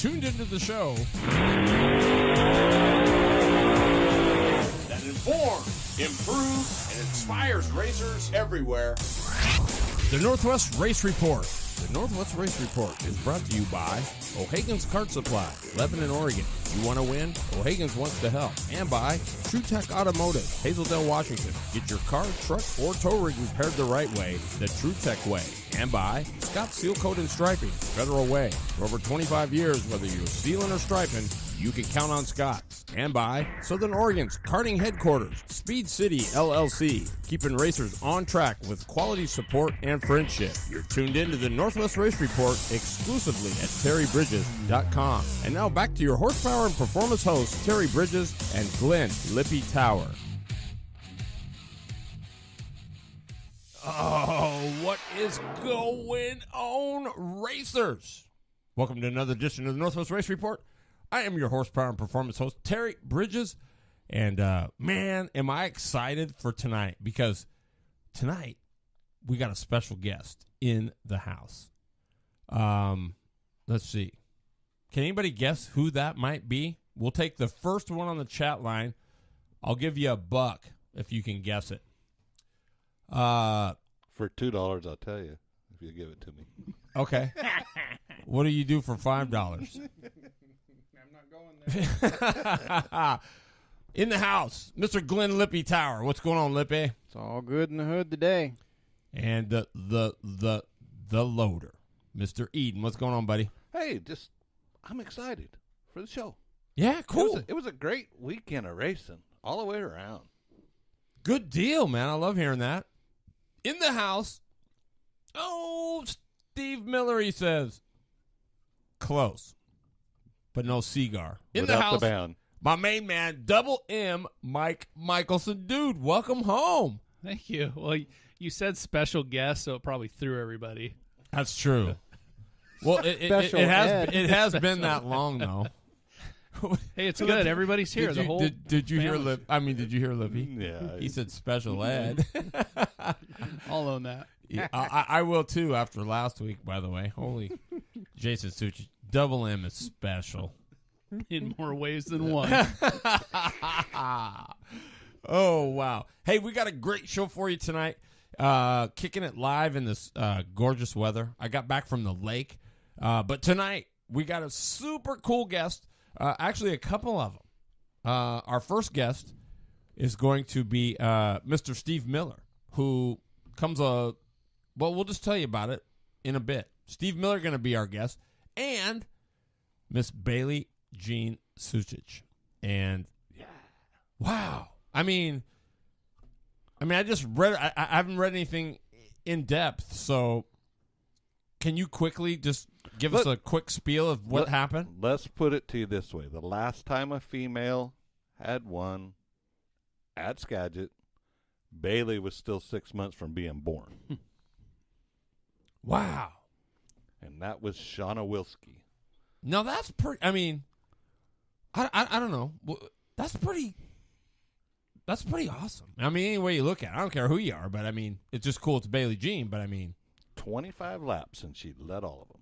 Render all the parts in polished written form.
tuned into the show that informs, improves, and inspires racers everywhere. The Northwest Race Report. The Northwest Race Report is brought to you by O'Hagan's Kart Supply, Lebanon, Oregon. You want to win? O'Hagan's wants to help. And by TruTech Automotive, Hazeldale, Washington. Get your car, truck, or tow rig repaired the right way, the TruTech way. And by Scott Seal Coat and Striping, Federal Way. For over 25 years, whether you're sealing or striping, you can count on Scott. And by Southern Oregon's karting headquarters, Speed City LLC, keeping racers on track with quality support and friendship. You're tuned in to the Northwest Race Report exclusively at terrybridges.com. And now back to your horsepower and performance hosts, Terry Bridges and Glenn Lippy Tower. Oh, what is going on, racers? Welcome to another edition of the Northwest Race Report. I am your horsepower and performance host, Terry Bridges. And, man, am I excited for tonight. Because tonight, we got a special guest in the house. Let's see. Can anybody guess who that might be? We'll take the first one on the chat line. I'll give you $1 if you can guess it. For $2, I'll tell you if you give it to me. Okay. What do you do for $5? I'm not going there. In the house, Mr. Glenn Lippy Tower. What's going on, Lippy? It's all good in the hood today. And the loader, Mr. Eden. What's going on, buddy? Hey, I'm excited for the show. Yeah, cool. It was a great weekend of racing all the way around. Good deal, man. I love hearing that. In the house, oh, Steve Miller, he says. Close, but no cigar. In Without the house, the band. My main man, Double M, Mike Michelson. Dude, welcome home. Thank you. Well, you said special guest, so it probably threw everybody. That's true. Well, it has been that long, though. Hey, it's good. Everybody's here. Did you hear Lip? I mean, did you hear Lippy? Yeah. He said special ed. I'll own that. Yeah, I will, too, after last week, by the way. Holy Jason Sucich. Double M is special. In more ways than one. Oh, wow. Hey, we got a great show for you tonight. Kicking it live in this gorgeous weather. I got back from the lake. But tonight, we got a super cool guest. Actually, a couple of them. Our first guest is going to be Mr. Steve Miller, who comes well, we'll just tell you about it in a bit. Steve Miller going to be our guest. And Miss Bailey Jean Sucich. And, wow. I mean, I just read, I haven't read anything in depth, so can you quickly just give us a quick spiel of what happened? Let's put it to you this way. The last time a female had won at Skagit, Bailey was still 6 months from being born. Wow. And that was Shauna Wilski. No, that's pretty, I mean, I don't know. That's pretty awesome. I mean, any way you look at it, I don't care who you are, but I mean, it's just cool. It's Bailey Jean, but I mean. 25 laps, and she led all of them.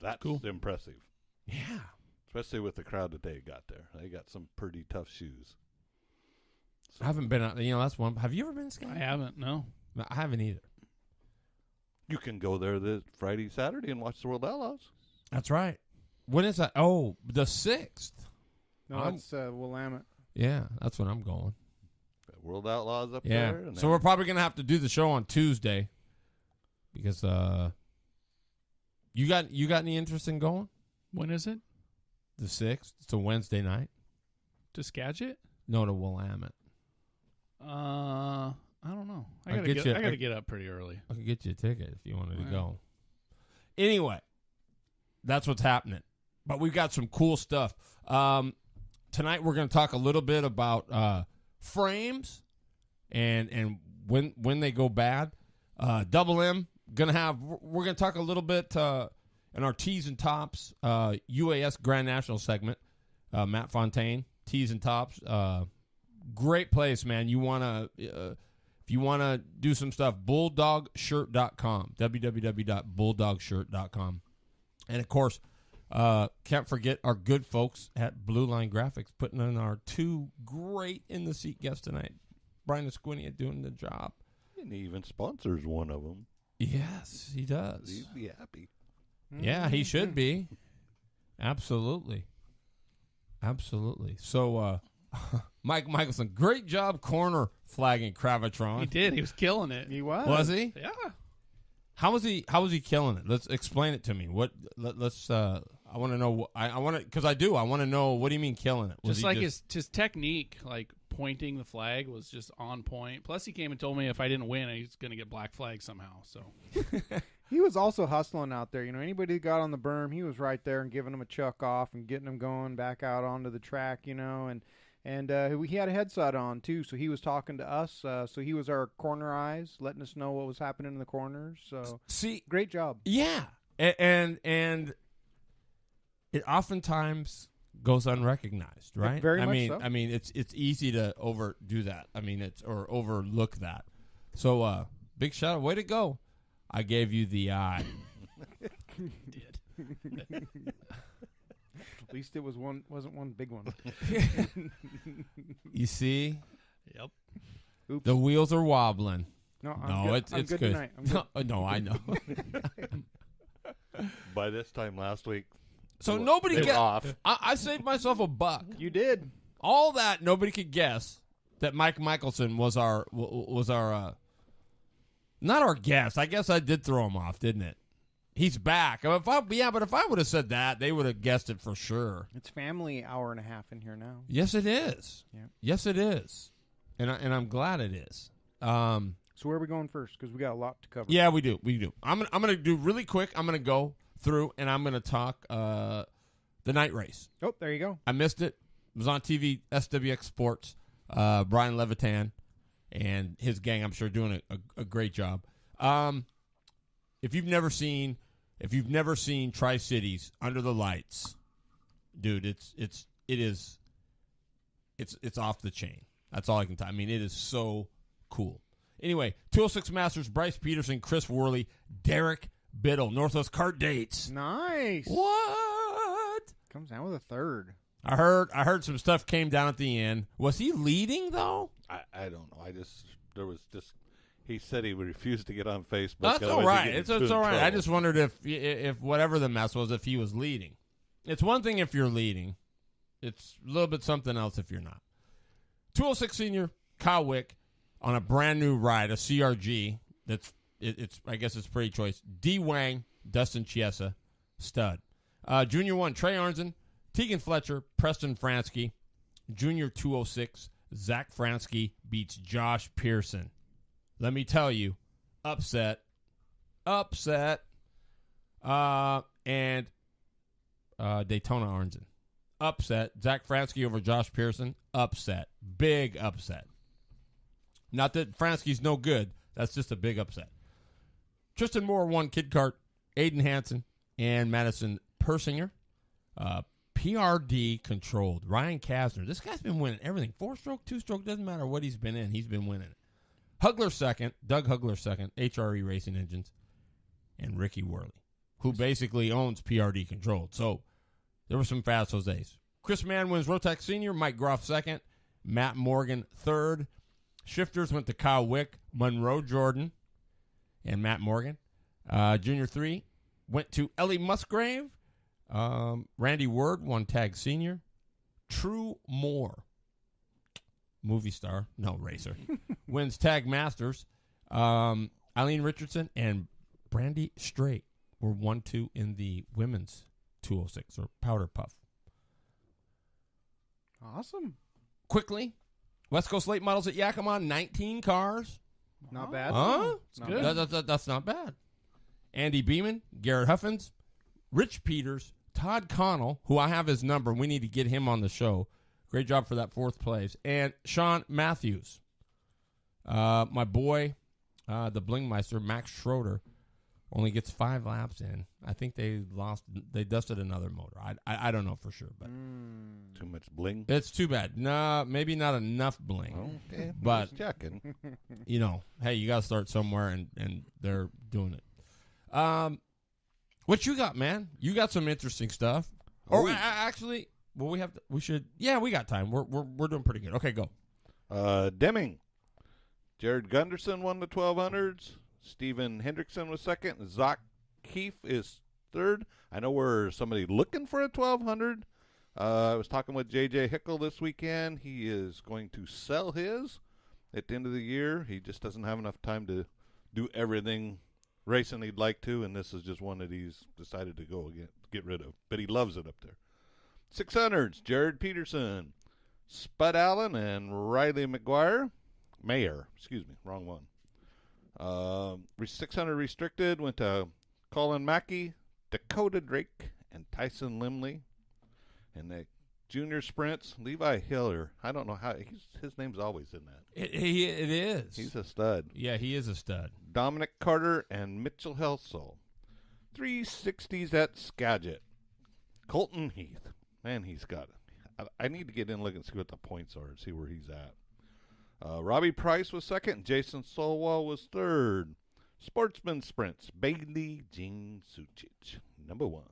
That's cool. Impressive. Yeah. Especially with the crowd that they got there. They got some pretty tough shoes. So. I haven't been out, that's one. Have you ever been skiing? I haven't, no. I haven't either. You can go there this Friday, Saturday, and watch the World Outlaws. That's right. When is that? Oh, the 6th. No, it's Willamette. Yeah, that's when I'm going. Got World Outlaws up there. And so we're probably going to have to do the show on Tuesday because you got any interest in going? When is it? The 6th. It's a Wednesday night. To Skagit? No, to Willamette. I don't know. I gotta get up pretty early. I could get you a ticket if you wanted to go. Anyway, that's what's happening. But we've got some cool stuff. Tonight we're going to talk a little bit about frames and when they go bad. Double M we're going to talk a little bit in our Tees and Tops UAS Grand National segment. Matt Fontaine, Tees and Tops. Great place, man. You want to if you want to do some stuff, bulldogshirt.com, www.bulldogshirt.com. And of course, Can't forget our good folks at Blue Line Graphics putting in our 2 great in-the-seat guests tonight. Brian Esquinia doing the job. And he even sponsors one of them. Yes, he does. He'd be happy. Yeah, he should be. Absolutely. So, Mike Michelson, great job corner flagging Cravitron. He did. He was killing it. He was. Was he? Yeah. How was he killing it? Let's explain it to me. I want to know. I want to, because I do. I want to know. What do you mean killing it? Was Just like his technique, like pointing the flag was just on point. Plus, he came and told me if I didn't win, he's going to get black flag somehow. So He was also hustling out there. You know, anybody that got on the berm, he was right there and giving them a chuck off and getting them going back out onto the track, you know. And he had a headset on, too, so he was talking to us. So he was our corner eyes, letting us know what was happening in the corners. So, see, great job. Yeah. And it oftentimes goes unrecognized, right? Very much so. I mean, it's easy to overdo that. I mean, or overlook that. So, big shout out. Way to go. I gave you the eye. did. At least it wasn't one big one. You see? Yep. Oops. The wheels are wobbling. No, It's good good. tonight. I'm good. No, I know. By this time last week, So nobody they were get off. I saved myself $1. You did. All that nobody could guess that Mike Michelson was our not our guest. I guess I did throw him off, didn't it? He's back. But if I would have said that, they would have guessed it for sure. It's family hour and a half in here now. Yes, it is. Yeah. Yes, it is. And I'm glad it is. So where are we going first? Because we got a lot to cover. Yeah, we do. I'm gonna do really quick. I'm gonna go through and I'm gonna talk the night race. Oh, there you go. I missed it. It was on TV, SWX Sports. Brian Levitan and his gang, I'm sure, doing a great job. If you've never seen Tri-Cities under the lights, dude, it's off the chain. That's all I can tell. I mean, it is so cool. Anyway, 206 Masters, Bryce Peterson, Chris Worley, Derek Biddle, Northwest Kart Dates. Nice. What? Comes down with a third. I heard some stuff came down at the end. Was he leading though? I don't know. He said he refused to get on Facebook. That's all right. It's all right. Trouble. I just wondered if whatever the mess was, if he was leading. It's one thing if you're leading. It's a little bit something else if you're not. 206 senior Kyle Wick on a brand new ride, a CRG. I guess it's pretty choice. D Wang, Dustin Chiesa, stud. Junior 1, Trey Arnzen, Tegan Fletcher, Preston Fransky. Junior 206, Zach Fransky beats Josh Pearson. Let me tell you, upset. And Daytona Arnzen. Upset. Zach Fransky over Josh Pearson. Upset. Big upset. Not that Fransky's no good. That's just a big upset. Tristan Moore won Kid Kart. Aiden Hansen and Madison Persinger. PRD controlled. Ryan Kasner. This guy's been winning everything. 4-stroke, 2-stroke, doesn't matter what he's been in. He's been winning it. Hugler second. Doug Hugler second. HRE Racing Engines. And Ricky Worley, who basically owns PRD controlled. So there were some fast Jose's. Chris Mann wins Rotax Senior. Mike Groff second. Matt Morgan third. Shifters went to Kyle Wick, Monroe Jordan, and Matt Morgan. Junior 3 went to Ellie Musgrave. Randy Word won Tag Senior. True Moore, movie star, no racer, wins Tag Masters. Eileen Richardson and Brandy Strait were 1-2 in the women's 206 or Powder Puff. Awesome. Quickly, West Coast Late Models at Yakima, 19 cars. Not bad. Huh? Not good. bad. That's not bad. Andy Beeman, Garrett Huffins, Rich Peters, Todd Connell, who I have his number. We need to get him on the show. Great job for that fourth place. And Sean Matthews. My boy, the Blingmeister, Max Schroeder, only gets 5 laps in. I think they dusted another motor. I don't know for sure, but Too much bling. it's too bad. No, maybe not enough bling. Okay, But- just checking. You know, hey, you got to start somewhere, and they're doing it. What you got, man? You got some interesting stuff. Oh. Or actually, well, we should. Yeah, we got time. We're doing pretty good. Okay, go. Deming. Jared Gunderson won the 1200s. Steven Hendrickson was second. Zach Keefe is third. I know we're somebody looking for a 1200. I was talking with J.J. Hickle this weekend. He is going to sell his at the end of the year. He just doesn't have enough time to do everything racing he'd like to, and this is just one that he's decided to go get rid of. But he loves it up there. 600s, Jared Peterson, Spud Allen, and Riley Mayer, excuse me, wrong one. 600 restricted went to Colin Mackey, Dakota Drake, and Tyson Limley. And the junior sprints, Levi Hiller. I don't know how his name's always in that. It is. He's a stud. Yeah, he is a stud. Dominic Carter and Mitchell Helsel. 360s at Skagit. Colton Heath. Man, he's got it. I need to get in and look and see what the points are and see where he's at. Robbie Price was second. Jason Solwall was third. Sportsman sprints. Bailey Jean Sucich, number 1.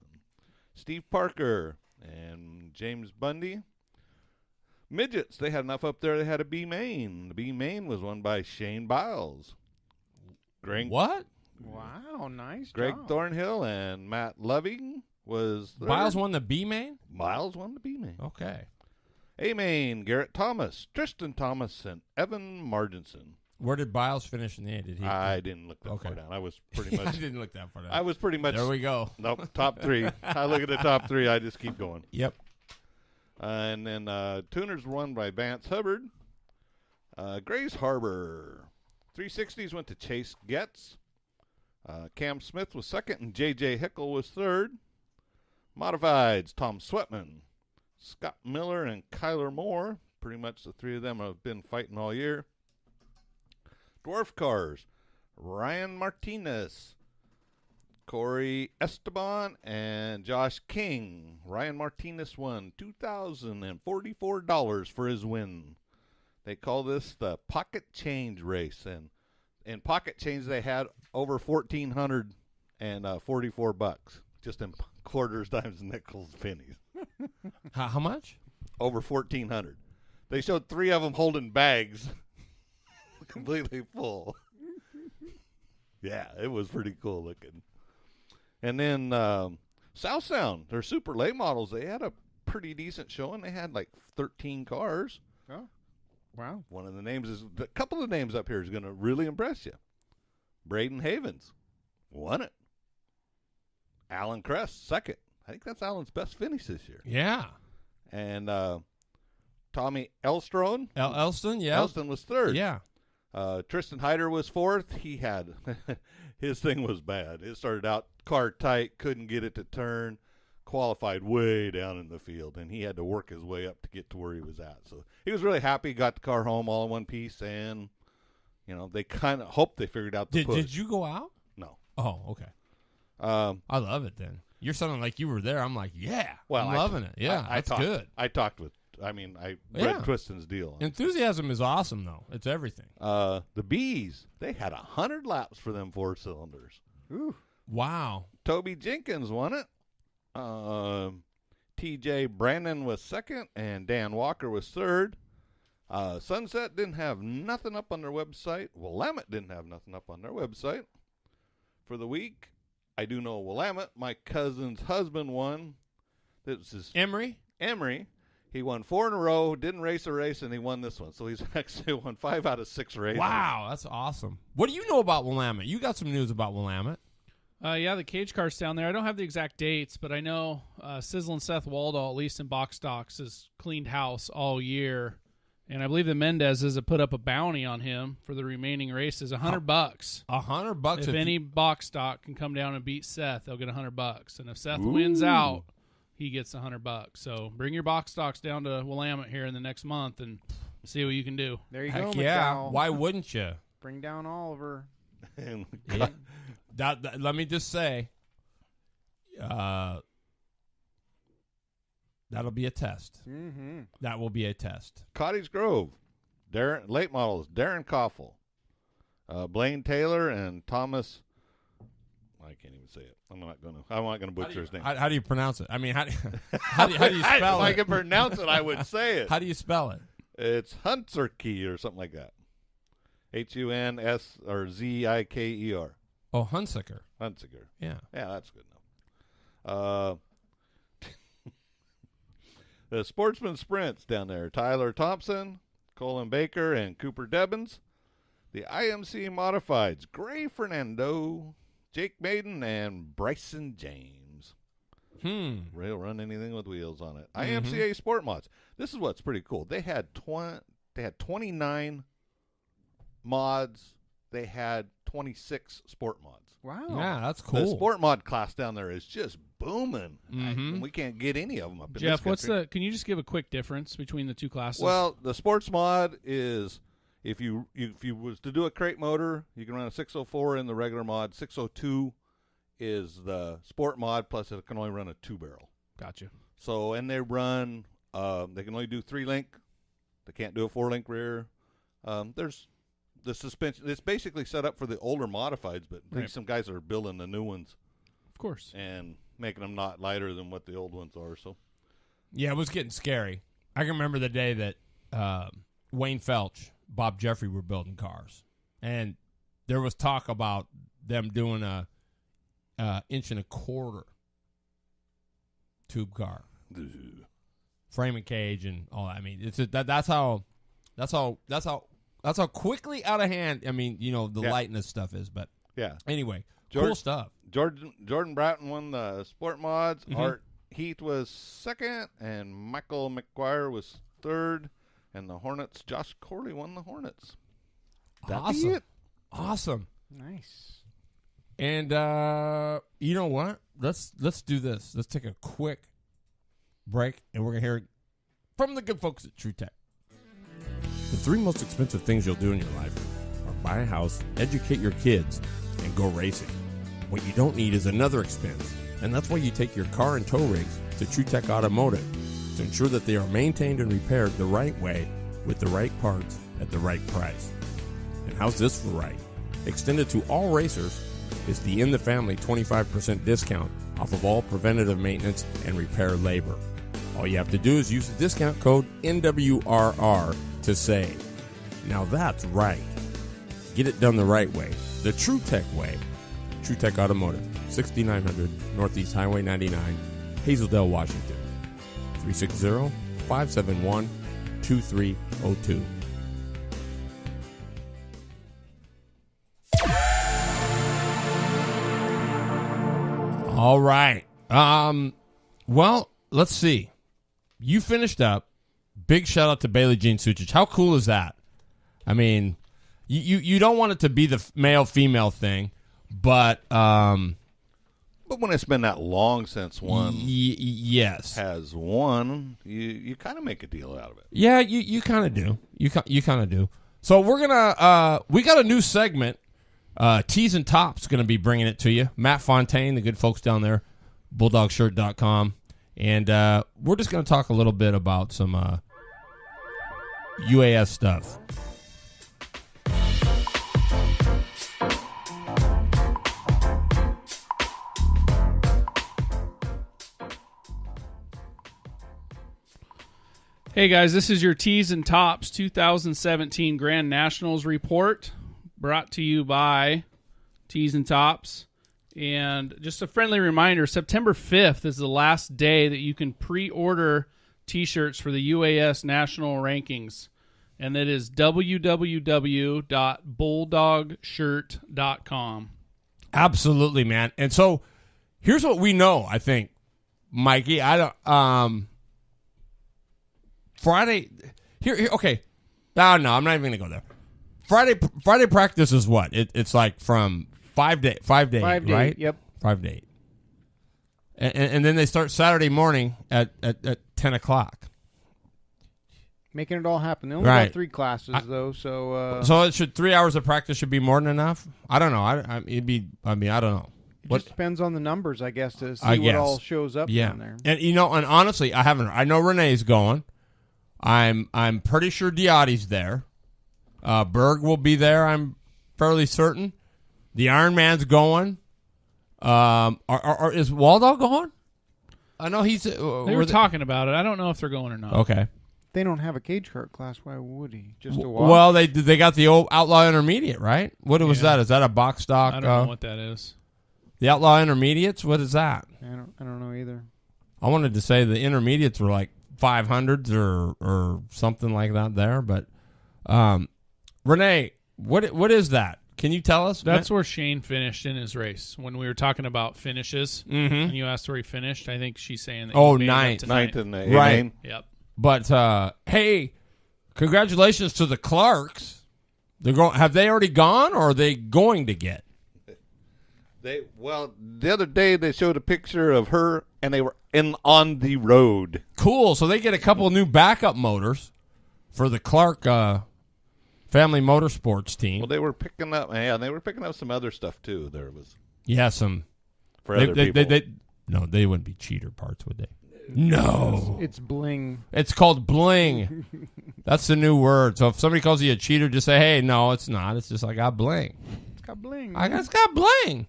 Steve Parker and James Bundy. Midgets, they had enough up there. They had a B main. The B main was won by Shane Biles. What? Wow, nice Greg job. Thornhill and Matt Loving was third. Biles won the B main? Biles won the B main. Okay. A main, Garrett Thomas, Tristan Thomas, and Evan Marginson. Where did Biles finish in the end? Did he? I didn't look that far Okay. down. I was pretty I much. didn't look that far down. I was pretty much. There we go. Nope, top 3. I look at the top 3. I just keep going. Yep. And then Tuners won by Vance Hubbard. Grace Harbor. 360s went to Chase Getz. Cam Smith was second, and J.J. Hickle was third. Modifieds, Tom Sweatman, Scott Miller, and Kyler Moore. Pretty much the 3 of them have been fighting all year. Dwarf cars, Ryan Martinez, Corey Esteban, and Josh King. Ryan Martinez won $2,044 for his win. They call this the pocket change race, and in pocket change they had over $1,444 just in quarters, dimes, nickels, pennies. How much? Over 1,400. They showed 3 of them holding bags completely full. Yeah, it was pretty cool looking. And then South Sound, their super late models, they had a pretty decent showing. They had like 13 cars. Oh, wow. One of the names is, a couple of names up here is going to really impress you. Braden Havens won it. Alan Crest, second. I think that's Alan's best finish this year. Yeah. And Tommy Elstron. Elston, yeah. Elston was third. Yeah. Tristan Hyder was fourth. He had his thing was bad. It started out car tight, couldn't get it to turn, qualified way down in the field, and he had to work his way up to get to where he was at. So he was really happy, got the car home all in one piece, and they kind of hoped they figured out the push. Did you go out? No. Oh, okay. I love it then. You're sounding like you were there. I'm like, yeah. Well, I'm loving it. Yeah, that's good. I talked with. I read Twiston's deal. Enthusiasm is awesome, though. It's everything. The Bees, they had 100 laps for them 4 cylinders. Ooh. Wow. Toby Jenkins won it. T.J. Brandon was second, and Dan Walker was third. Sunset didn't have nothing up on their website. Willamette didn't have nothing up on their website for the week. I do know Willamette. My cousin's husband won. This is Emery? He won 4 in a row, didn't race a race, and he won this one. So he's actually won 5 out of 6 races. Wow, that's awesome. What do you know about Willamette? You got some news about Willamette. Yeah, the cage car's down there. I don't have the exact dates, but I know Sizzlin' Seth Waldall, at least in box stocks, has cleaned house all year. And I believe the Mendezes have put up a bounty on him for the remaining races, $100. $100 If any box stock can come down and beat Seth, they'll get $100. And if Seth wins out, he gets $100. So bring your box stocks down to Willamette here in the next month and see what you can do. There you Heck go, yeah. McDowell. Why wouldn't you? Bring down Oliver. And Let me just say, that'll be a test. Mm-hmm. That will be a test. Cottage Grove, late models, Darren Koffel, Blaine Taylor, and Thomas I can't even say it. I'm not gonna butcher his name. How do you pronounce it? I mean, how do you spell If I it? could pronounce it, I would say it. How do you spell it? It's Hunserker or something like that. Huns or Zikeer. Oh, Hunsaker. Hunsaker. Yeah. Yeah, that's good enough. The Sportsman Sprints down there. Tyler Thompson, Colin Baker, and Cooper Debbins. The IMC Modifieds. Gray Fernando, Jake Maiden, and Bryson James. Rail run anything with wheels on it. IMCA Sport Mods. This is what's pretty cool. They had 29 mods. They had 26 sport mods. Wow. Yeah, that's cool. The sport mod class down there is just booming. We can't get any of them up in Jeff, this country. can you just give a quick difference between the two classes? Well, the sports mod is if you was to do a crate motor, you can run a 604 in the regular mod. 602 is the sport mod, plus it can only run a 2-barrel. Gotcha. So, and they run, they can only do 3-link. They can't do a 4-link rear. There's the suspension. It's basically set up for the older modifieds, but some guys are building the new ones. Of course. And making them not lighter than what the old ones are. So, yeah, it was getting scary. I can remember the day that Wayne Felch, Bob Jeffrey were building cars, and there was talk about them doing a 1.25" tube car, frame and cage, and all that. I mean, that's how quickly out of hand. I mean, the lightness stuff is, but yeah. Anyway, cool stuff. Jordan Broughton won the sport mods. Art Heath was second, and Michael McGuire was third. And the Hornets, Josh Corley won the Hornets. Awesome. Nice. And you know what? Let's do this. Let's take a quick break, and we're gonna hear from the good folks at True Tech. The 3 most expensive things you'll do in your life are buy a house, educate your kids, and go racing. What you don't need is another expense, and that's why you take your car and tow rigs to True Tech Automotive to ensure that they are maintained and repaired the right way with the right parts at the right price. And how's this for right? Extended to all racers is the In the Family 25% discount off of all preventative maintenance and repair labor. All you have to do is use the discount code NWRR to save. Now that's right. Get it done the right way, the True Tech way. True Tech Automotive, 6900 Northeast Highway 99, Hazeldale, Washington. 360-571-2302. All right. Well, let's see. You finished up. Big shout out to Bailey Jean Sucich. How cool is that? I mean, you don't want it to be the male-female thing, but when it's been that long since one yes has won, you kind of make a deal out of it. Yeah, you kind of do. You kind of do. So we're gonna we got a new segment. Tees and Tops going to be bringing it to you. Matt Fontaine, the good folks down there, BulldogShirt.com, and we're just going to talk a little bit about some UAS stuff. Hey guys, this is your Tees and Tops 2017 Grand Nationals report, brought to you by Tees and Tops. And just a friendly reminder, September 5th is the last day that you can pre-order T-shirts for the UAS National Rankings. And that is www.bulldogshirt.com. Absolutely, man. And so here's what we know, I think, Mikey. Friday, here, okay. No, I'm not even going to go there. Friday practice is what? It's like from 5 to 8, right? Yep. 5 to 8. And then they start Saturday morning at 10 o'clock. Making it all happen. They only got 3 classes, though, so... So it should 3 hours of practice should be more than enough? I don't know. I don't know. It just depends on the numbers, I guess, to see what all shows up down there. And, and honestly, I know Renee's going. I'm pretty sure Diotti's there. Berg will be there, I'm fairly certain. The Iron Man's going. Is Waldo going? I know he's. They were talking about it. I don't know if they're going or not. Okay. They don't have a cage cart class. Why would he? Just to watch? Well, they got the old Outlaw Intermediate, right? What was that? Is that a box stock? I don't know what that is. The Outlaw Intermediates? What is that? I don't know either. I wanted to say the Intermediates were like 500s or something like that there, but Renee, what is that? Can you tell us? That's where Shane finished in his race. When we were talking about finishes, and you asked where he finished, I think she's saying that. Oh, he made it up ninth to in the right. A-main. Yep. But hey, congratulations to the Clarks. Have they already gone, or are they going to get? The other day they showed a picture of her, and they were on the road. Cool. So they get a couple of new backup motors for the Clark Family Motorsports team. Well, they were picking up. Yeah, they were picking up some other stuff too. There was some for other people. No, they wouldn't be cheater parts, would they? No. It's bling. It's called bling. That's the new word. So if somebody calls you a cheater, just say, hey, no, it's not. It's just I got bling. It's got bling. It's got bling.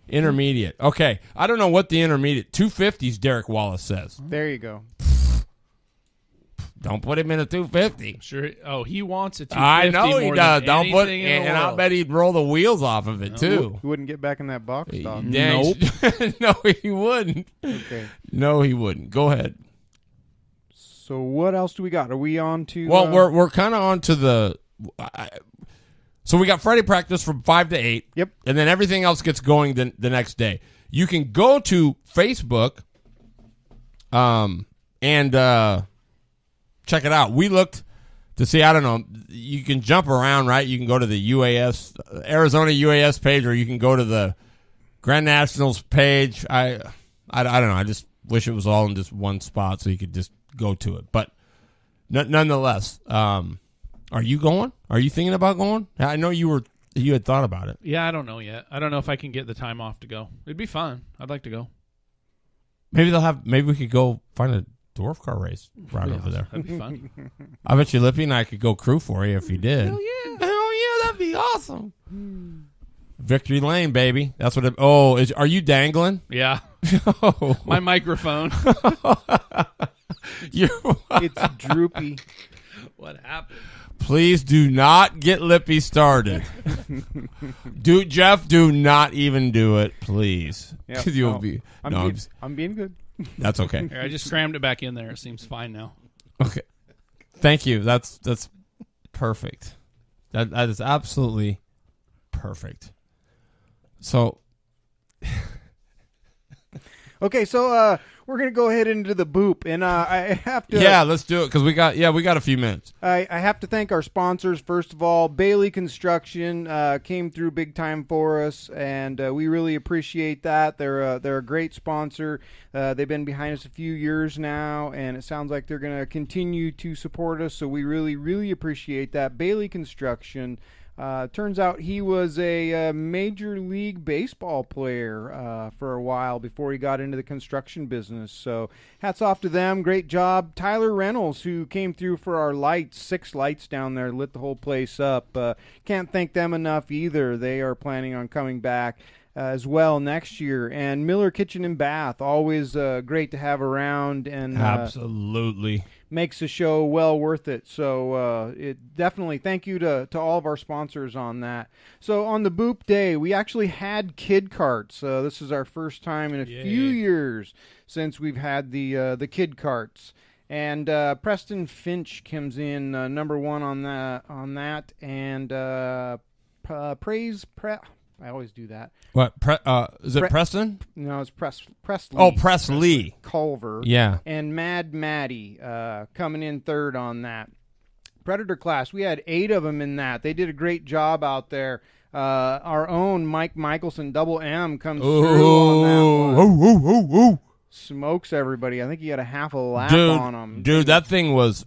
Intermediate. Okay. I don't know what the intermediate. 250s, Derek Wallace says. There you go. Don't put him in a 250. Sure. Oh, he wants a 250. I know he more does. than Don't put, anything in the and I world. bet he'd roll the wheels off of it too. He wouldn't get back in that box stock. Nope. No, he wouldn't. Okay. No, he wouldn't. Go ahead. So what else do we got? Are we on to? Well, we're kind of on to the. So we got Friday practice from 5 to 8. Yep. And then everything else gets going the next day. You can go to Facebook, and check it out. We looked to see. I don't know. You can jump around, right? You can go to the UAS Arizona UAS page, or you can go to the Grand Nationals page. I don't know. I just wish it was all in just one spot so you could just go to it. But nonetheless, are you going? Are you thinking about going? I know you had thought about it. Yeah, I don't know yet. I don't know if I can get the time off to go. It'd be fun. I'd like to go. Maybe we could go find a dwarf car race right over there. That'd be fun. I bet you Lippy and I could go crew for you if you did. Hell yeah. Hell yeah, that'd be awesome. Victory Lane, baby. That's what are you dangling? Yeah. Oh. My microphone. It's droopy. What happened? Please do not get Lippy started. Jeff, do not even do it, please. Yep. You'll No. be. I'm being good. That's okay. Here, I just crammed it back in there. It seems fine now. Okay. Thank you. That's perfect. That is absolutely perfect. So. Okay, so we're gonna go ahead into the boop, and I have to. Yeah, let's do it because we got a few minutes. I have to thank our sponsors first of all. Bailey Construction came through big time for us, and we really appreciate that. They're a great sponsor. They've been behind us a few years now, and it sounds like they're going to continue to support us. So we really appreciate that. Bailey Construction. Turns out he was a Major League Baseball player for a while before he got into the construction business. So hats off to them. Great job. Tyler Reynolds, who came through for our lights, 6 lights down there, lit the whole place up. Can't thank them enough either. They are planning on coming back as well next year. And Miller Kitchen and Bath, always great to have around. And Absolutely. Makes the show well worth it. So it definitely thank you to all of our sponsors on that. So on the Boop Day, we actually had kid carts. This is our first time in a few years since we've had the kid carts. And Preston Finch comes in number 1 on that. And I always do that. What? Is it Preston? No, it's Presley. Oh, Presley Culver. Yeah. And Mad Maddie coming in 3rd on that. Predator class, we had 8 of them in that. They did a great job out there. Our own Mike Michelson, Double M, comes through on that one. Smokes everybody. I think he had a half a lap on him. Dude, that thing was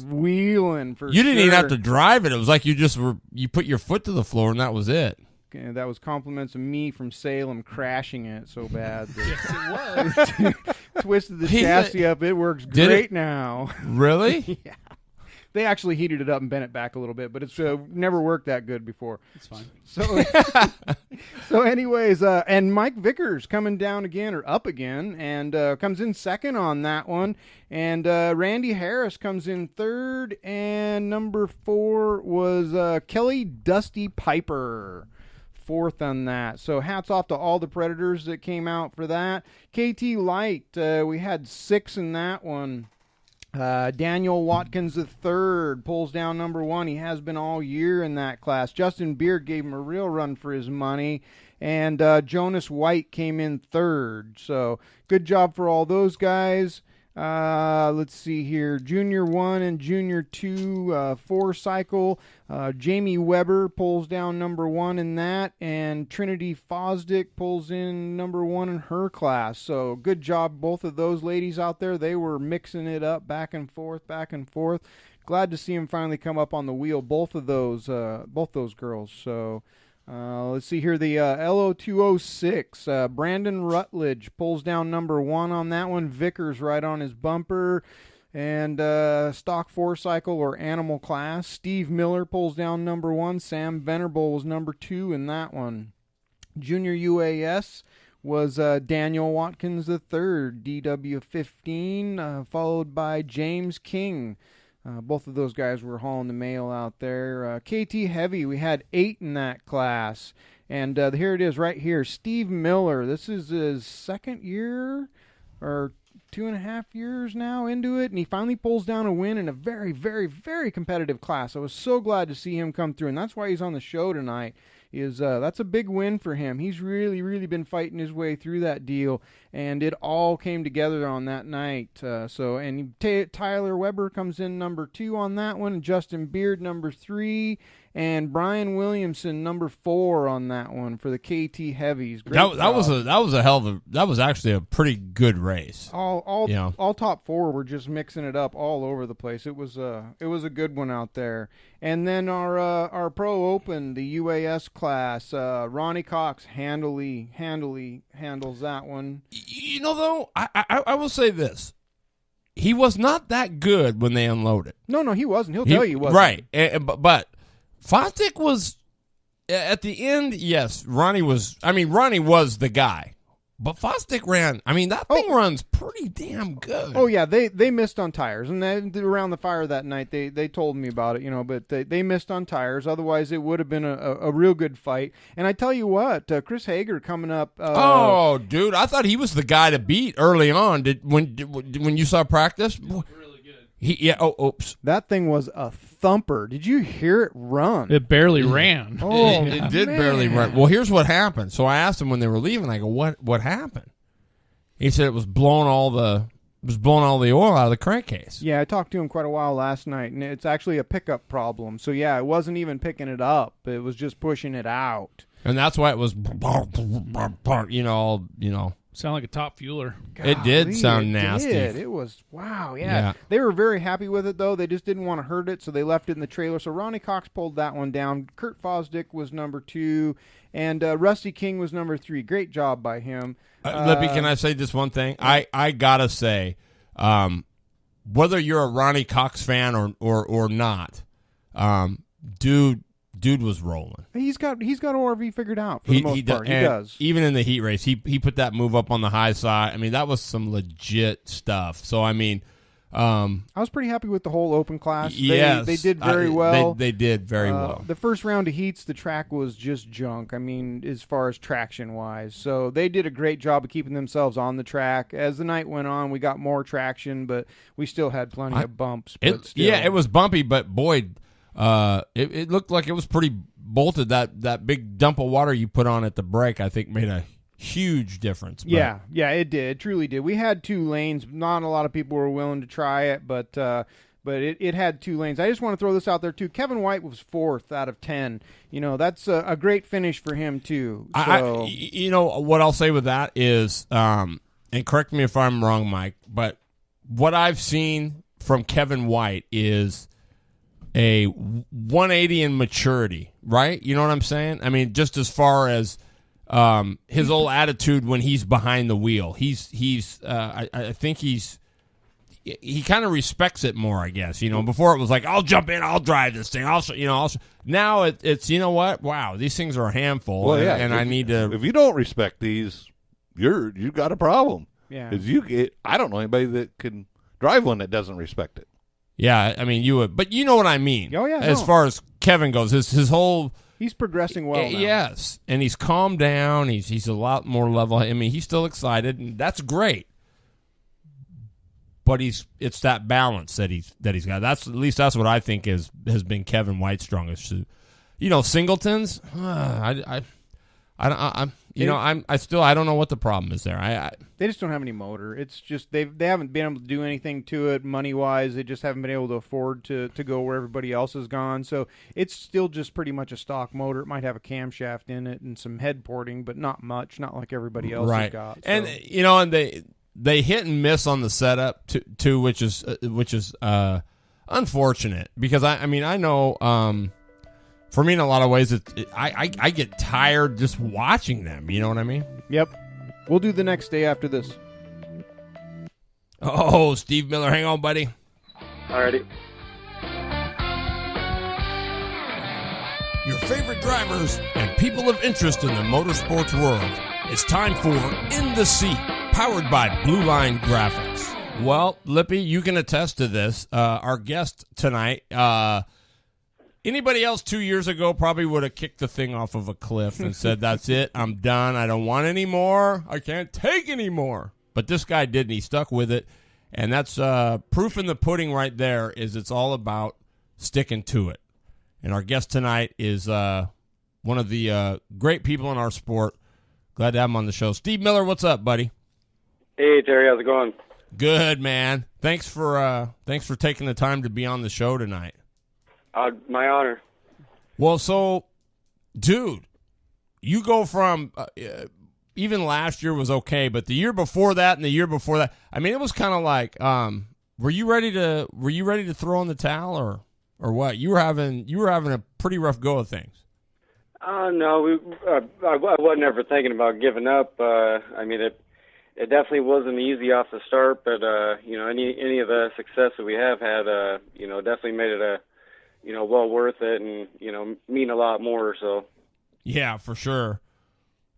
wheeling for You didn't even sure. have to drive it. It was like you put your foot to the floor and that was it. Okay, that was compliments of me from Salem crashing it so bad. Yes, it was. Twisted the chassis up. It works Did great it? now. Really? Yeah. They actually heated it up and bent it back a little bit, but it's never worked that good before. It's fine. So anyways, and Mike Vickers coming down again or up again, and comes in second on that one. And Randy Harris comes in third, and number 4 was Kelly Dusty Piper. Fourth on that. So hats off to all the Predators that came out for that. KT Light, we had 6 in that one. Daniel Watkins III pulls down number 1. He has been all year in that class. Justin Beard gave him a real run for his money. And Jonas White came in third. So good job for all those guys. Let's see here. Junior 1 and Junior 2 4-cycle. Jamie Weber pulls down number 1 in that, and Trinity Fosdick pulls in number 1 in her class. So good job, both of those ladies out there. They were mixing it up back and forth, back and forth. Glad to see them finally come up on the wheel, both those girls. So let's see here. The LO206, Brandon Rutledge pulls down number 1 on that one. Vickers right on his bumper. And stock 4-cycle or animal class, Steve Miller pulls down number 1. Sam Venerable was number 2 in that one. Junior UAS was Daniel Watkins III, DW15, followed by James King. Both of those guys were hauling the mail out there. KT Heavy, we had 8 in that class. And here it is right here. Steve Miller, this is his second year or 2.5 years now into it, and he finally pulls down a win in a very, very, very competitive class. I was so glad to see him come through, and that's why he's on the show tonight. That's a big win for him. He's really, really been fighting his way through that deal, and it all came together on that night. Tyler Weber comes in number 2 on that one, Justin Beard number 3, and Brian Williamson number 4 on that one for the KT Heavies. That was actually a pretty good race. All top 4 were just mixing it up all over the place. It was a good one out there. And then our Pro Open, the UAS class, Ronnie Cox handily handles that one. You know, though, I will say this. He was not that good when they unloaded. No, he wasn't. He'll tell you he wasn't. Right. But Fosdick was, at the end, yes, Ronnie was the guy. But Fosdick ran, that thing runs pretty damn good. Oh, yeah, they missed on tires. And around the fire that night, they told me about it, but they missed on tires. Otherwise, it would have been a real good fight. And I tell you what, Chris Hager coming up. Oh, dude, I thought he was the guy to beat early on. When you saw practice? Really good. Oops. That thing was a thumper. Did you hear it run? It barely ran. Oh, it did barely run. Well, here's what happened. So I asked him when they were leaving. I go, "What happened?" He said it was blowing all the oil out of the crankcase. Yeah, I talked to him quite a while last night, and it's actually a pickup problem. So yeah, it wasn't even picking it up; it was just pushing it out. And that's why it was, Sound like a top fueler. Golly, it did sound nasty. It was, wow, yeah. They were very happy with it, though. They just didn't want to hurt it, so they left it in the trailer. So Ronnie Cox pulled that one down. Kurt Fosdick was number 2, and Rusty King was number 3. Great job by him. Lippy, can I say just one thing? I got to say, whether you're a Ronnie Cox fan or not, dude was rolling. He's got ORV figured out for the most part. He does. Even in the heat race, he put that move up on the high side. That was some legit stuff. So I was pretty happy with the whole open class. Yes, they did very well. They did very well. The first round of heats, the track was just junk. As far as traction wise, so they did a great job of keeping themselves on the track. As the night went on, we got more traction, but we still had plenty of bumps. It was bumpy, but boy. It looked like it was pretty bolted. That big dump of water you put on at the break, I think, made a huge difference. But. Yeah, it did. It truly did. We had 2 lanes. Not a lot of people were willing to try it, but it had 2 lanes. I just want to throw this out there, too. Kevin White was 4th out of 10. That's a great finish for him, too. So. What I'll say with that is, and correct me if I'm wrong, Mike, but what I've seen from Kevin White is a 180 in maturity, right? You know what I'm saying? Just as far as his old attitude when he's behind the wheel. I think he's he kind of respects it more, I guess. Before it was like, I'll jump in, I'll drive this thing, now it's you know what? Wow, these things are a handful, Well, yeah, and I need to. If you don't respect these, you've got a problem. Yeah. Because I don't know anybody that can drive one that doesn't respect it. Yeah, I mean you would, but you know what I mean. Oh, yeah, As no. far as Kevin goes, his whole. He's progressing well now. Yes, and he's calmed down. He's a lot more level. I mean, he's still excited, and that's great. But it's that balance that he's got. That's at least that's what I think has been Kevin White's strongest suit. Singletons. I don't know what the problem is there. They just don't have any motor. It's just they haven't been able to do anything to it money wise. They just haven't been able to afford to go where everybody else has gone. So it's still just pretty much a stock motor. It might have a camshaft in it and some head porting, but not much. Not like everybody else has got. So. And and they hit and miss on the setup too, which is unfortunate because I know. For me, in a lot of ways, I get tired just watching them. You know what I mean? Yep. We'll do the next day after this. Oh, Steve Miller, hang on, buddy. Alrighty. Your favorite drivers and people of interest in the motorsports world. It's time for In the Seat, powered by Blue Line Graphics. Well, Lippy, you can attest to this. Our guest tonight, anybody else 2 years ago probably would have kicked the thing off of a cliff and said, that's it, I'm done, I don't want any more, I can't take any more. But this guy didn't. He stuck with it, and that's proof in the pudding right there is it's all about sticking to it. And our guest tonight is one of the great people in our sport. Glad to have him on the show. Steve Miller, what's up, buddy? Hey, Terry, how's it going? Good, man. Thanks for taking the time to be on the show tonight. My honor. Well, so, dude, you go from even last year was okay, but the year before that and the year before that, I mean, it was kind of like, were you ready to throw in the towel or what? You were having a pretty rough go of things. No, I wasn't ever thinking about giving up. I mean, it definitely wasn't easy off the start, but any of the success that we have had, definitely made it well worth it and, mean a lot more. So. Yeah, for sure.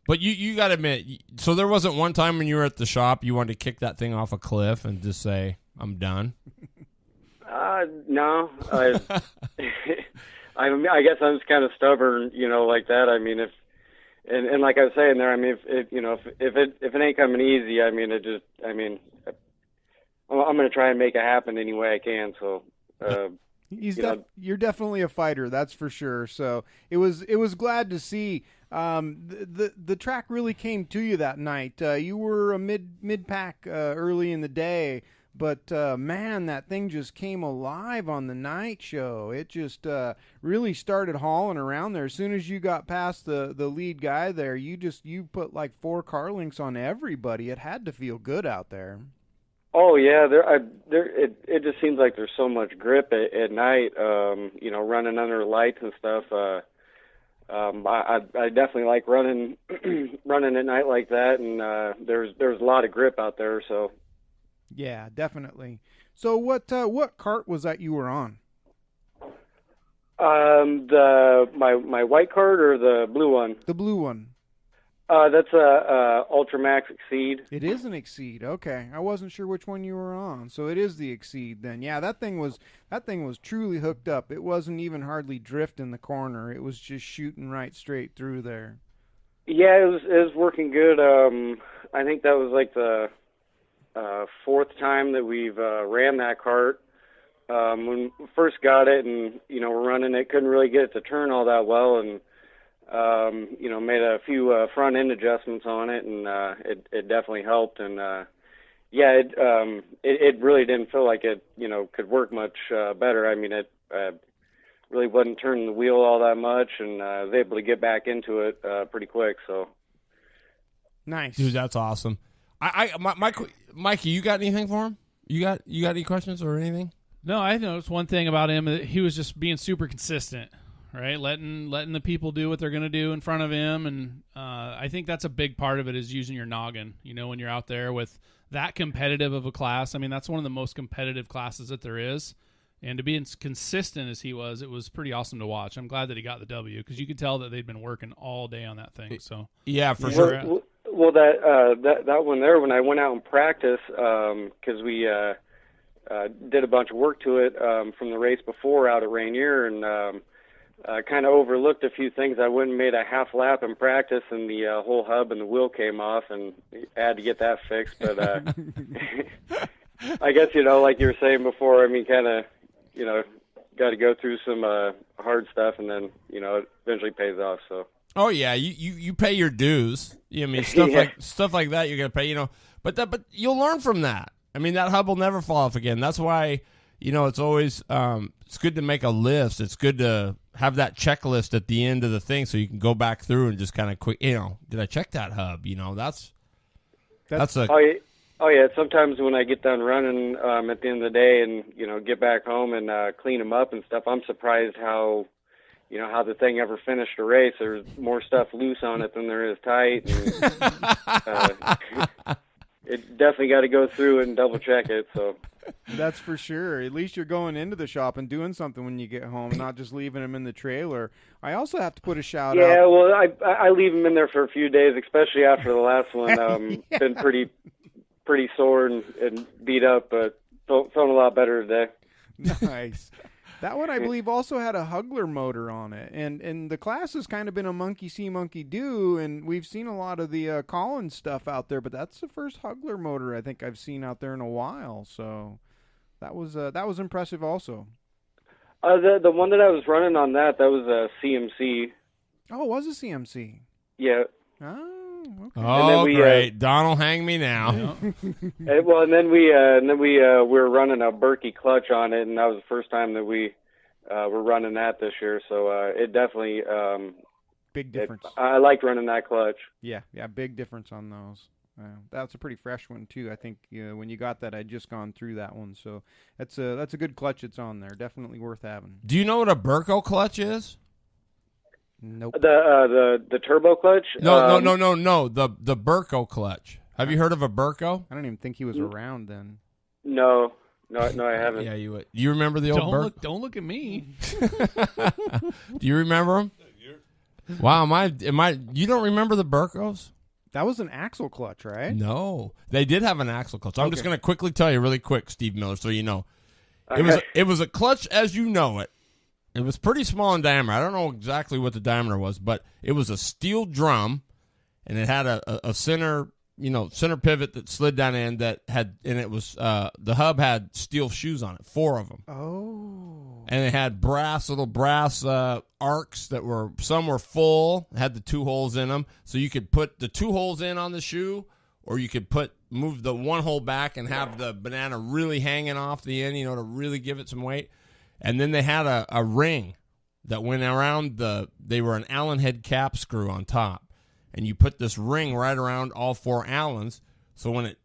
But you got to admit, so there wasn't one time when you were at the shop you wanted to kick that thing off a cliff and just say, I'm done? No. I guess I'm just kind of stubborn, like that. I mean, and like I was saying there, I mean, if it ain't coming easy, I mean, I'm going to try and make it happen any way I can. So, you're definitely a fighter, that's for sure. So it was glad to see. The track really came to you that night. You were a mid pack early in the day, but man, that thing just came alive on the night show. It just really started hauling around there. As soon as you got past the lead guy there, you put like 4 car links on everybody. It had to feel good out there. Oh yeah, it just seems like there's so much grip at night. Running under lights and stuff. I definitely like running at night like that, and there's a lot of grip out there. So. Yeah, definitely. So what cart was that you were on? My white cart or the blue one? The blue one. That's a Ultramax Exceed. It is an Exceed. Okay, I wasn't sure which one you were on. So it is the Exceed then. Yeah, that thing was truly hooked up. It wasn't even hardly drift in the corner. It was just shooting right straight through there. Yeah, it was working good. I think that was like the 4th time that we've ran that cart. When we first got it and we're running it, couldn't really get it to turn all that well, and made a few front end adjustments on it, and it definitely helped. And it really didn't feel like it could work much better. I mean, it really wasn't turning the wheel all that much, and I was able to get back into it pretty quick. So nice, dude, that's awesome. Mikey, you got anything for him? You got any questions or anything? No, I noticed one thing about him. He was just being super consistent. right? Letting the people do what they're going to do in front of him, and I think that's a big part of it is using your noggin. You know, when you're out there with that competitive of a class, I mean, that's one of the most competitive classes that there is. And to be as consistent as he was, it was pretty awesome to watch. I'm glad that he got the W because you could tell that they'd been working all day on that thing. So yeah, for sure. Well, that one there, when I went out and practiced, because we did a bunch of work to it from the race before out at Rainier, and kind of overlooked a few things. I went and made a half lap in practice, and the whole hub and the wheel came off, and I had to get that fixed. But I guess, you know, like you were saying before, I mean, kind of, you know, got to go through some hard stuff, and then, you know, it eventually pays off. So. Oh yeah, you pay your dues. I mean, stuff like that you're gonna pay. You know, but you'll learn from that. I mean, that hub will never fall off again. That's why, you know, it's always it's good to make a list. It's good to have that checklist at the end of the thing so you can go back through and just kind of quick. You know, did I check that hub? You know, that's a. Oh yeah. Sometimes when I get done running at the end of the day and, you know, get back home and clean them up and stuff, I'm surprised how the thing ever finished a race. There's more stuff loose on it than there is tight. And, it definitely got to go through and double check it. So that's for sure. At least you're going into the shop and doing something when you get home, not just leaving them in the trailer. I also have to put a shout out. Yeah, well, I leave them in there for a few days, especially after the last one. Been pretty sore and beat up, but feeling a lot better today. Nice. That one, I believe, also had a Hugler motor on it, and the class has kind of been a monkey see, monkey do, and we've seen a lot of the Collins stuff out there, but that's the first Hugler motor I think I've seen out there in a while, so that was impressive also. The one that I was running on that was a CMC. Oh, it was a CMC. Yeah. Oh, okay. Oh, great! Donald, hang me now. And then we were running a Berkey clutch on it, and that was the first time that we were running that this year. So it definitely big difference. I liked running that clutch. Yeah, big difference on those. That's a pretty fresh one too. I think when you got that, I'd just gone through that one, so that's a good clutch. It's on there, definitely worth having. Do you know what a Berco clutch is? Nope. The turbo clutch? No. The Berco clutch. Have you heard of a Berco? I don't even think he was around then. No, I haven't. Yeah, you would. You remember the old Berco? Don't look at me. Do you remember them? Wow, you don't remember the Bercos? That was an axle clutch, right? No, they did have an axle clutch. I'm just going to quickly tell you really quick, Steve Miller, so you know. It was a clutch as you know it. It was pretty small in diameter. I don't know exactly what the diameter was, but it was a steel drum, and it had a center pivot that slid down in and it was the hub had steel shoes on it, 4 of them. Oh. And it had little brass arcs that some were full, had the 2 holes in them, so you could put the 2 holes in on the shoe, or you could move the 1 hole back and have the banana really hanging off the end, to really give it some weight. And then they had a ring that went around they were an Allen head cap screw on top. And you put this ring right around all 4 Allens. So when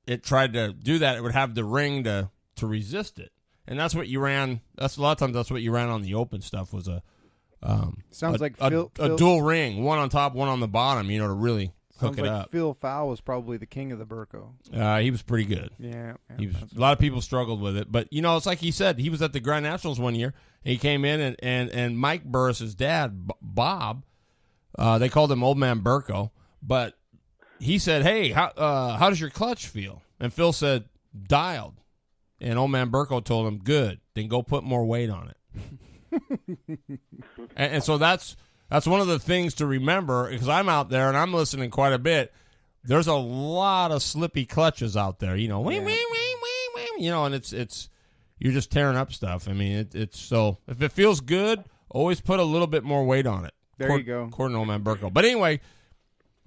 it tried to do that, it would have the ring to resist it. And that's what you ran. A lot of times that's what you ran on the open stuff was a dual ring, one on top, one on the bottom, to really hook it up. Phil Fowl was probably the king of the Berco. He was pretty good. Yeah. A lot of people struggled with it. But, it's like he said, he was at the Grand Nationals one year. And he came in, and Mike Burris's dad, Bob, they called him Old Man Berco. But he said, hey, how does your clutch feel? And Phil said, dialed. And Old Man Berco told him, good. Then go put more weight on it. and so that's one of the things to remember, because I'm out there and I'm listening quite a bit. There's a lot of slippy clutches out there, and it's you're just tearing up stuff. I mean, it's so if it feels good, always put a little bit more weight on it. There you go. According to Old Man Berco. But anyway,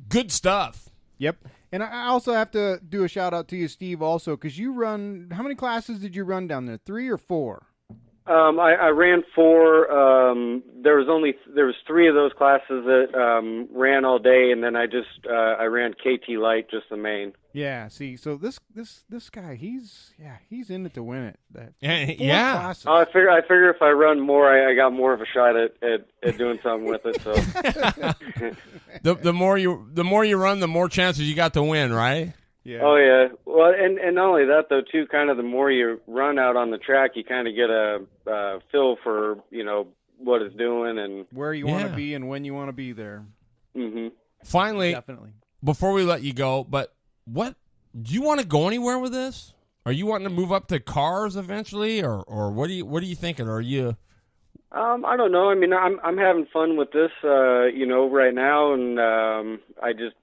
good stuff. Yep. And I also have to do a shout out to you, Steve, also, because you run. How many classes did you run down there? 3 or 4? I ran 4. There was 3 of those classes that ran all day, and then I ran KT Light, just the main. Yeah, see, so this guy, he's in it to win it. Yeah. Classes. I figure if I run more, I got more of a shot at doing something with it. So the more you run, the more chances you got to win, right? Yeah. Oh yeah. Well, and not only that though, too. Kind of the more you run out on the track, you kind of get a feel for what it's doing and where you want to be and when you want to be there. Mm-hmm. Finally, Definitely. before we let you go, but what do you want to go anywhere with this? Are you wanting to move up to cars eventually, or what are you thinking? Are you? I don't know. I mean, I'm having fun with this, right now, and I just,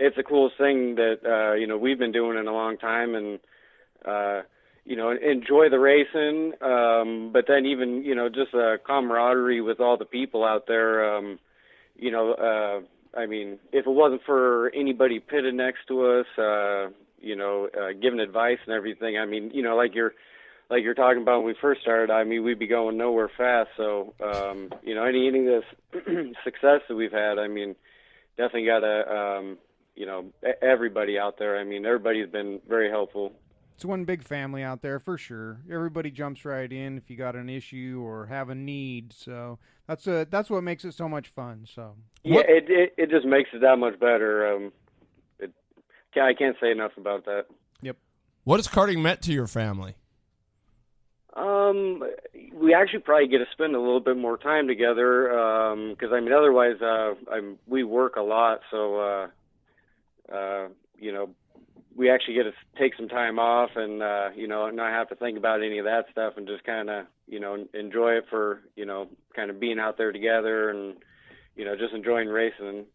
it's the coolest thing that we've been doing in a long time, and enjoy the racing. But then even just the camaraderie with all the people out there. I mean, if it wasn't for anybody pitted next to us, giving advice and everything, I mean, like you're talking about when we first started, I mean, we'd be going nowhere fast. So, any of this success that we've had, I mean, definitely got to, everybody out there. I mean, everybody's been very helpful. It's one big family out there for sure. Everybody jumps right in if you got an issue or have a need. So that's what makes it so much fun. So yeah, it just makes it that much better. I can't say enough about that. Yep. What has karting meant to your family? We actually probably get to spend a little bit more time together because I mean, otherwise, we work a lot, so we actually get to take some time off and not have to think about any of that stuff and just kind of enjoy it for kind of being out there together and just enjoying racing.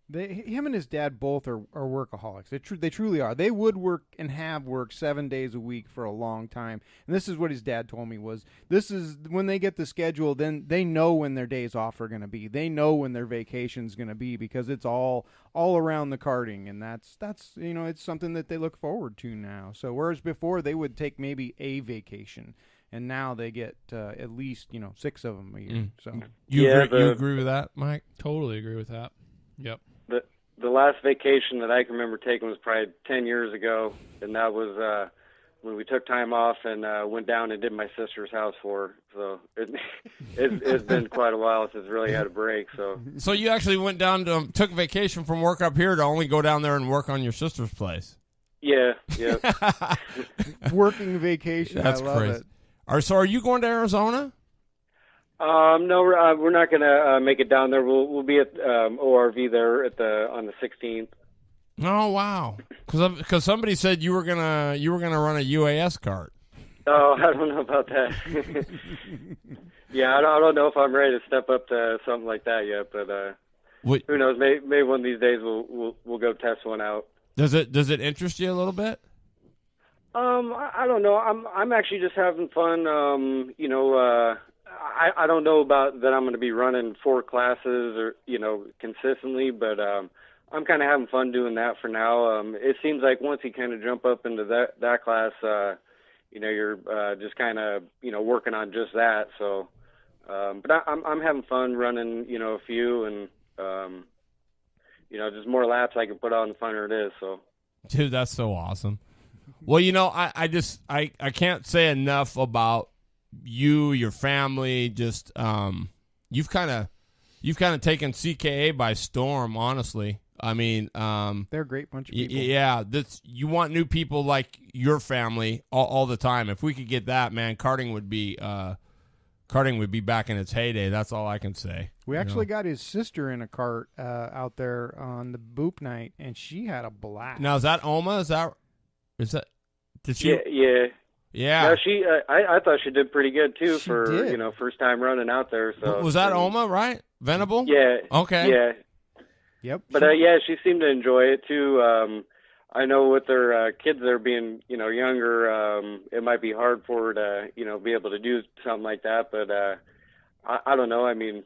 Him and his dad both are workaholics. They truly are. They would work and have worked 7 days a week for a long time. And this is what his dad told me was, this is when they get the schedule, then they know when their days off are going to be. They know when their vacation's going to be because it's all around the karting. And that's it's something that they look forward to now. So whereas before they would take maybe a vacation, and now they get at least 6 of them a year. So you agree with that, Mike? Totally agree with that. Yep. The last vacation that I can remember taking was probably 10 years ago, and that was when we took time off and went down and did my sister's house for her. So it's been quite a while since really had a break. So you actually went down took vacation from work up here to only go down there and work on your sister's place. Yeah. Working vacation. That's I love crazy. it. So are you going to Arizona? No, we're not going to make it down there. We'll be at ORV there on the 16th. Oh wow! Because somebody said you were gonna run a UAS kart. Oh, I don't know about that. Yeah, I don't know if I'm ready to step up to something like that yet. But who knows? Maybe one of these days we'll go test one out. Does it interest you a little bit? I don't know. I'm actually just having fun. I don't know about that I'm going to be running 4 classes or, consistently, but I'm kind of having fun doing that for now. It seems like once you kind of jump up into that class, you're just kind of, working on just that. So, but I'm having fun running, a few and, just more laps I can put on, the funner it is. So, dude, that's so awesome. Well, I can't say enough about you, your family, just you've kind of taken CKA by storm, honestly. I mean, they're a great bunch of people. Yeah, you want new people like your family all the time. If we could get that, man, karting would be back in its heyday. That's all I can say. We actually got his sister in a cart out there on the Boop night, and she had a blast. Now, is that Oma? Is that did she? Yeah. Yeah. No, she. I thought she did pretty good too for first time running out there. So was that Oma, right? Venable? Yeah. Okay. Yeah. Yep. But she seemed to enjoy it too. I know with their kids there being younger, it might be hard for her to be able to do something like that. But I don't know. I mean,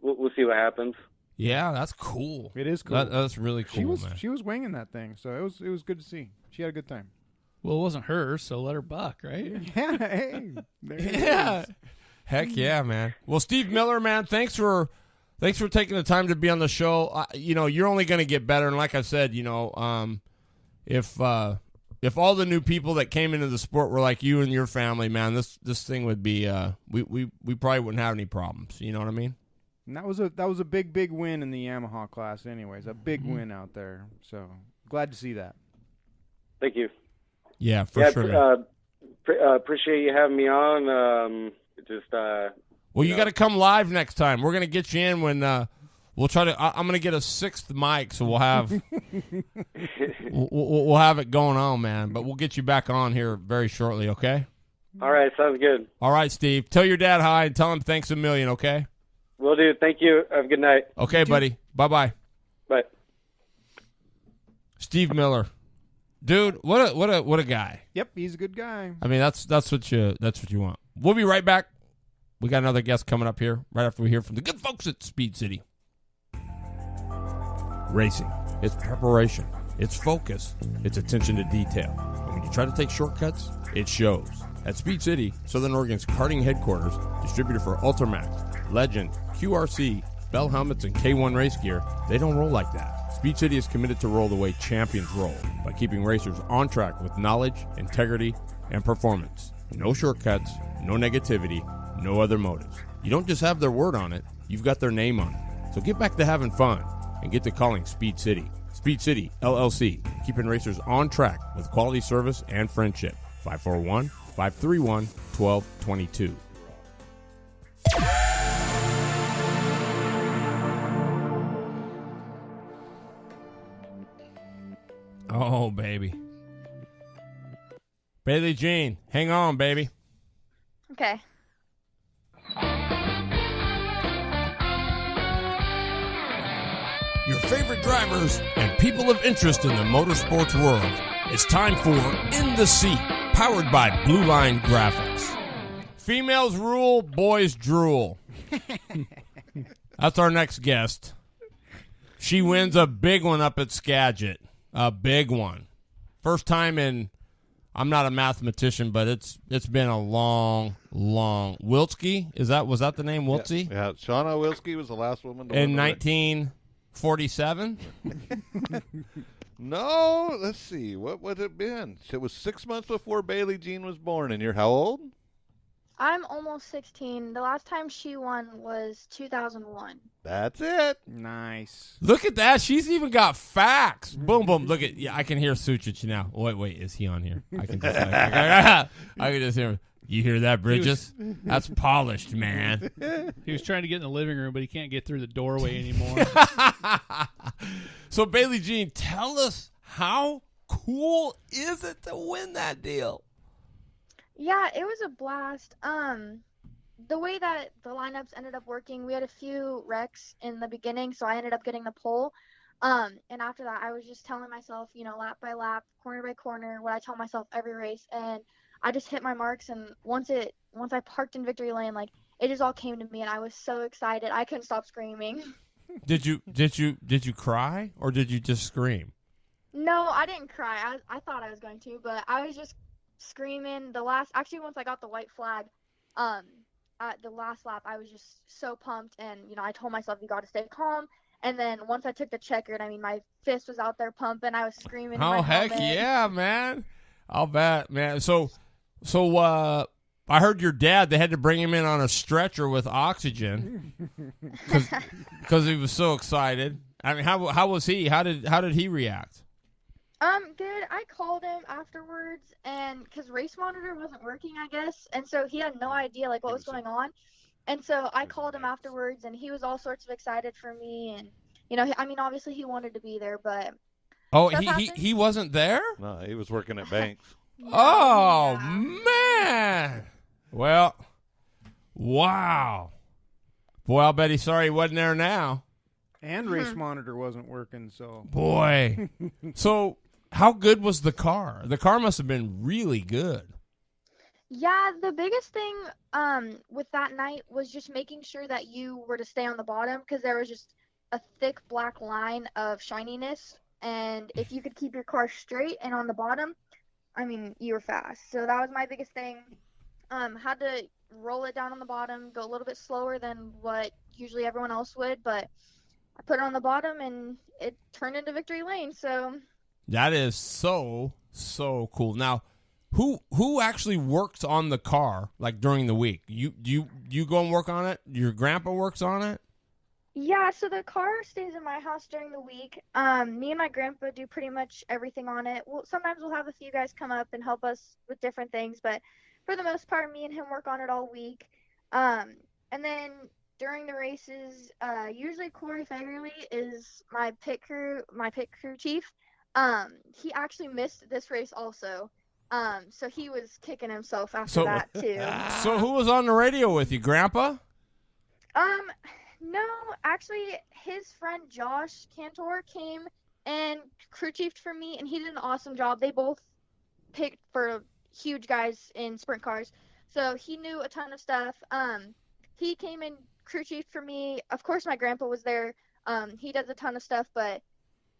we'll see what happens. Yeah, that's cool. It is cool. That's really cool. She was winging that thing, so it was good to see. She had a good time. Well, it wasn't her, so let her buck, right? Yeah, hey, there it Yeah. is. Heck yeah, man. Well, Steve Miller, man, thanks for taking the time to be on the show. You're only going to get better, and like I said, if all the new people that came into the sport were like you and your family, man, this thing would be we probably wouldn't have any problems. You know what I mean? And that was a big win in the Yamaha class, anyways. A big win out there. So glad to see that. Thank you. Yeah, for sure. Man. Appreciate you having me on. Well, you got to come live next time. We're gonna get you in when we'll try to. I'm gonna get a 6th mic, so we'll have we'll have it going on, man. But we'll get you back on here very shortly. Okay. All right, sounds good. All right, Steve. Tell your dad hi and tell him thanks a million. Okay. Will do. Thank you. Have a good night. Okay, buddy. Bye. Bye. Steve Miller, dude. What a guy. Yep, he's a good guy. I mean, that's what you want. We'll be right back. We got another guest coming up here right after we hear from the good folks at Speed City. Racing, it's preparation, it's focus, it's attention to detail. And when you try to take shortcuts, it shows. At Speed City, Southern Oregon's karting headquarters, distributor for Ultramax, Legend, QRC, Bell helmets, and K1 race gear, they don't roll like that. Speed City is committed to roll the way champions roll by keeping racers on track with knowledge, integrity, and performance. No shortcuts, no negativity, no other motives. You don't just have their word on it, you've got their name on it. So get back to having fun and get to calling Speed City. Speed City, LLC, keeping racers on track with quality service and friendship. 541-531-1222. Oh, baby. Bailey Jean, hang on, baby. Okay. Your favorite drivers and people of interest in the motorsports world. It's time for In the Seat, powered by Blue Line Graphics. Females rule, boys drool. That's our next guest. She wins a big one up at Skagit. A big one. First time in, I'm not a mathematician, but it's been a long. Wilski? Was that the name, Wiltsy? Yeah, Shauna Wilski was the last woman to In win the 1947? No, let's see. What would it been? It was 6 months before Bailey Jean was born, and you're how old? I'm almost 16. The last time she won was 2001. That's it. Nice. Look at that. She's even got facts. Boom, boom. Look at, yeah, I can hear Sucich now. Wait, is he on here? I can just hear him. You hear that, Bridges? That's polished, man. He was trying to get in the living room, but he can't get through the doorway anymore. So, Bailey Jean, tell us, how cool is it to win that deal? Yeah, it was a blast. The way that the lineups ended up working, we had a few wrecks in the beginning, so I ended up getting the pole. And after that, I was just telling myself, lap by lap, corner by corner, what I tell myself every race, and I just hit my marks. And once I parked in victory lane, like, it just all came to me, and I was so excited. I couldn't stop screaming. Did you cry, or did you just scream? No, I didn't cry. I thought I was going to, but I was just screaming. Once I got the white flag, at the last lap, I was just so pumped, and I told myself, you got to stay calm. And then once I took the checkered, my fist was out there pumping. I was screaming. Oh, heck yeah, man! I'll bet, man. So I heard your dad, they had to bring him in on a stretcher with oxygen because he was so excited. I mean, how was he? How did he react? Good. I called him afterwards, and because race monitor wasn't working, I guess, and so he had no idea what was going on, and so I called him afterwards, and he was all sorts of excited for me, and obviously he wanted to be there, but he wasn't there? No, he was working at Banks. Oh man! Well, wow. Boy, I'll bet he's sorry he wasn't there now. And race monitor wasn't working, so. Boy. So, how good was the car? The car must have been really good. Yeah, the biggest thing with that night was just making sure that you were to stay on the bottom, because there was just a thick black line of shininess, and if you could keep your car straight and on the bottom, I mean, you were fast. So that was my biggest thing. Had to roll it down on the bottom, go a little bit slower than what usually everyone else would, but I put it on the bottom and it turned into victory lane. So That is so cool. Now, who actually works on the car like during the week? You go and work on it? Your grandpa works on it? yeah, so the car stays in my house during the week. Me and my grandpa do pretty much everything on it. Well, sometimes we'll have a few guys come up and help us with different things, but for the most part, me and him work on it all week. And then during the races, usually Corey Fagerly is my pit crew chief. He actually missed this race also. So he was kicking himself after that too. So who was on the radio with you, Grandpa? No, actually, his friend Josh Cantor came and crew chiefed for me, and he did an awesome job. They both picked for huge guys in sprint cars, so he knew a ton of stuff. He came and crew chiefed for me. Of course, my grandpa was there. He does a ton of stuff, but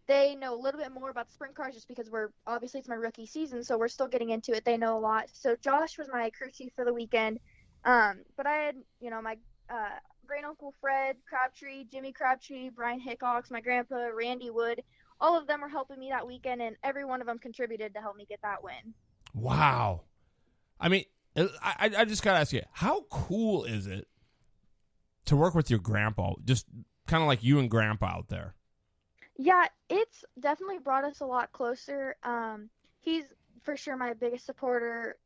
they know a little bit more about the sprint cars just because obviously it's my rookie season, so we're still getting into it. They know a lot. So Josh was my crew chief for the weekend. But I had, my great uncle Fred Crabtree, Jimmy Crabtree, Brian Hickox, my grandpa, Randy Wood. All of them were helping me that weekend, and every one of them contributed to help me get that win. Wow. I mean, I just got to ask you, how cool is it to work with your grandpa? Just kind of like you and grandpa out there. Yeah, it's definitely brought us a lot closer. He's for sure my biggest supporter,